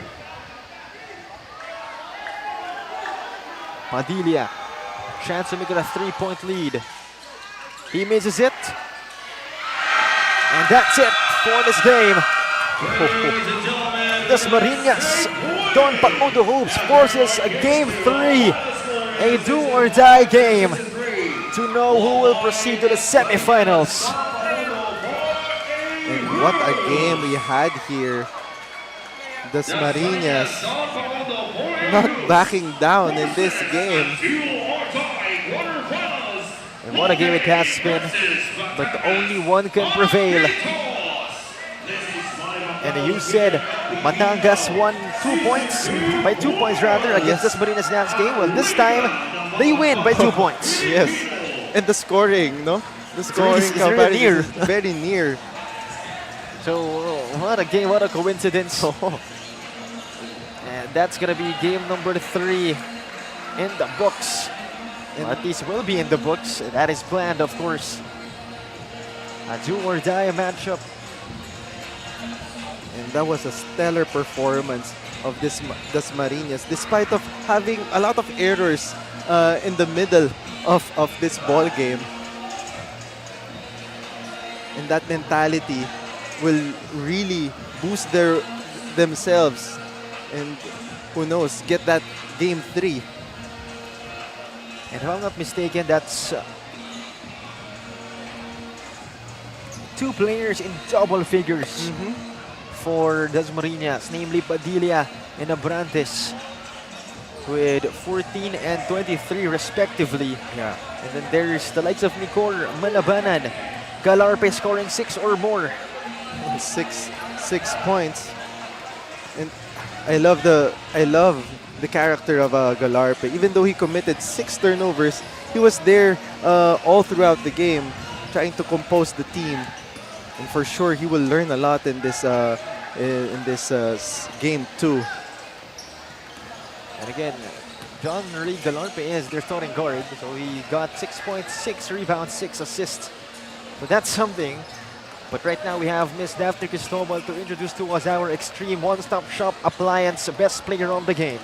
Padilla, chance to make it a 3-point lead. He misses it. And that's it for this game. Dasmariñas, Don Pacundo Hoops forces a game 3, a do or die game to know who will proceed to the semifinals.
And what a game we had here. Dasmariñas not backing down in this game.
And what a game it has been, but only one can prevail. And you said Batangas won 2 points, by 2 points rather, against Dasmariñas last game. Well, this time, they win by 2 points.
Yes. And the scoring, no? The scoring
It's really
comparison
near.
is very near.
So, what a game, what a coincidence. And that's gonna be game number 3 in the books. At least will be in the books. That is planned, of course. A do or die matchup.
And that was a stellar performance of this Dasmariñas, despite of having a lot of errors in the middle of this ball game. And that mentality will really boost themselves, and who knows, get that game 3.
And if I'm not mistaken, that's 2 players in double figures for Dasmariñas, namely Padilla and Abrantes, with 14 and 23 respectively.
Yeah.
And then there's the likes of Nicor, Malabanan, Galarpe scoring 6 or more.
6 points. And I love the character of Galarpe. Even though he committed 6 turnovers, he was there all throughout the game, trying to compose the team. And for sure, he will learn a lot in this game 2.
And again, John Lee Galarpe is their starting guard, so he got 6 points, 6 rebounds, 6 assists. So that's something. But right now we have Miss Daphne Cristobal to introduce to us our Extreme One-Stop Shop Appliance best player of the game.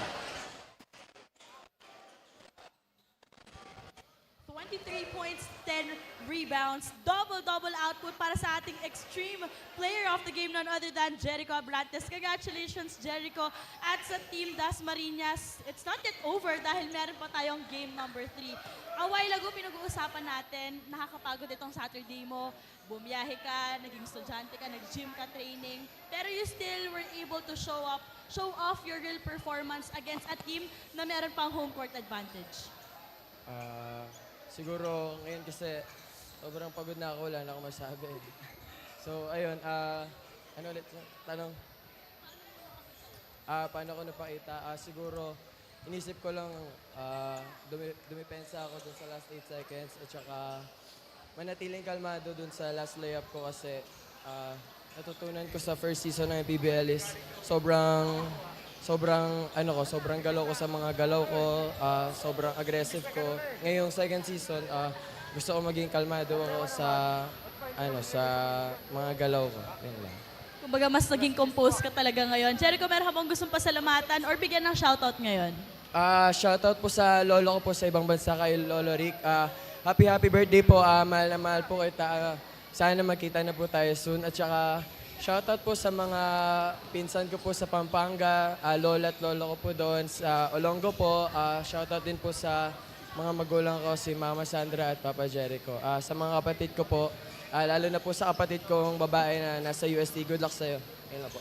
23 points, 10 rebounds, double output para sa ating extreme player of the game, none other than Jericho Abrantes. Congratulations, Jericho. At sa Team Dasmariñas, it's not yet over dahil meron pa tayong game number 3. A while ago, pinag-uusapan natin, nakakapagod itong Saturday mo. Bumiyahe ka, naging estudyante ka, nag-gym ka, training. Pero you still were able to show off your real performance against a team na meron pang home court advantage.
Siguro ngayon kasi sobrang pagod na ako, wala na akong masabi. So ayun, ano ulit tanong? Paano ko napakita? Siguro inisip ko lang dumipensa ako dun sa last 8 seconds at saka manatiling kalmado dun sa last layup ko kasi natutunan ko sa first season ng MPBL is sobrang galaw ko sa mga galaw ko, sobrang aggressive ko. Ngayong second season, gusto ko maging kalmado ako sa mga galaw ko. Yun lang.
Kumbaga mas naging compose ka talaga ngayon. Jericho, meron ka bang gustong pasalamatan or bigyan ng shoutout ngayon?
Shoutout po sa lolo ko po sa ibang bansa, kay Lolo Rick. Happy birthday po, mahal na mahal po kita. Sana makita na po tayo soon. At saka shoutout po sa mga pinsan ko po sa Pampanga, lola at lolo ko po doon. Sa Olongo po, shoutout din po sa mga magulang ko, si Mama Sandra at Papa Jericho. Sa mga kapatid ko po, lalo na po sa kapatid kong babae na nasa UST, good luck sa'yo. Yun lang po.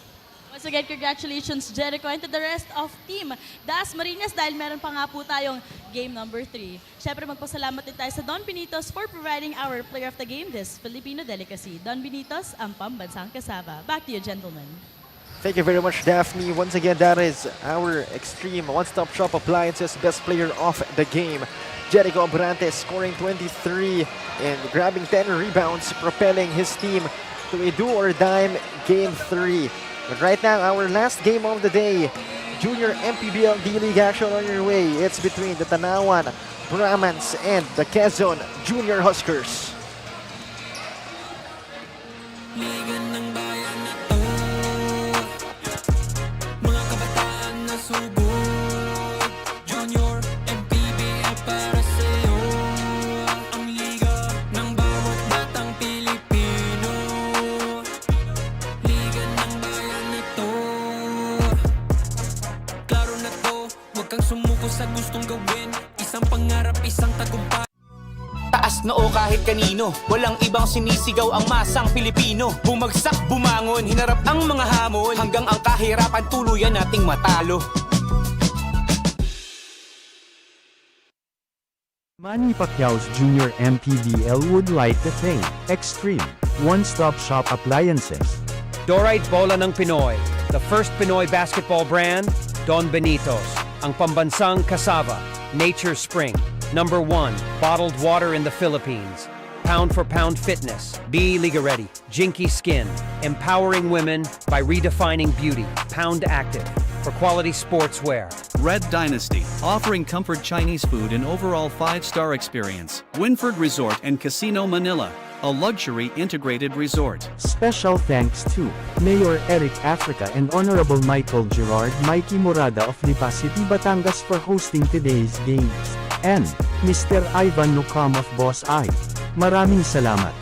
Once again, congratulations, Jericho, and to the rest of Team Dasmariñas dahil meron pa nga po tayong game number 3. Siyempre, magpasalamat din tayo sa Don Benitos for providing our player of the game, this Filipino delicacy. Don Benitos, ang pambansang kasaba. Back to you, gentlemen.
Thank you very much, Daphne. Once again, that is our Extreme One-Stop Shop Appliances best player of the game. Jericho Abrantes scoring 23 and grabbing 10 rebounds, propelling his team to a do-or-dime game 3. But right now, our last game of the day, Junior MPBL D-League action on your way. It's between the Tanawan Brahmans and the Quezon Junior Huskers.
Mga kabataan na sugod, Junior MPBL para sa'yo. Ang liga ng bawat batang Pilipino, liga ng bayan na to. Klaro na to, huwag kang sumuko sa gustong gawin. Isang pangarap, isang tagumpay. Taas noo kahit kanino, walang ibang sinisigaw ang masang Pilipino. Bumagsak, bumangon, hinarap ang mga hamon, hanggang ang kahirapan tuluyan nating matalo.
Manny Pacquiao's Junior MPBL would like to thank Extreme One-Stop Shop Appliances.
Dorite Bola ng Pinoy, the first Pinoy basketball brand, Don Benitos, ang pambansang cassava, Nature Spring, #1 bottled water in the Philippines. Pound for pound fitness, Be Liga Ready, Jinky Skin, empowering women by redefining beauty. Pound Active, for quality sportswear.
Red Dynasty, offering comfort Chinese food and overall 5-star experience. Winford Resort and Casino Manila, a luxury integrated resort.
Special thanks to Mayor Eric Africa and Honorable Michael Gerard Mikey Morada of Lipa City, Batangas for hosting today's games. And Mr. Ivan Nukam of Boss I. Maraming salamat.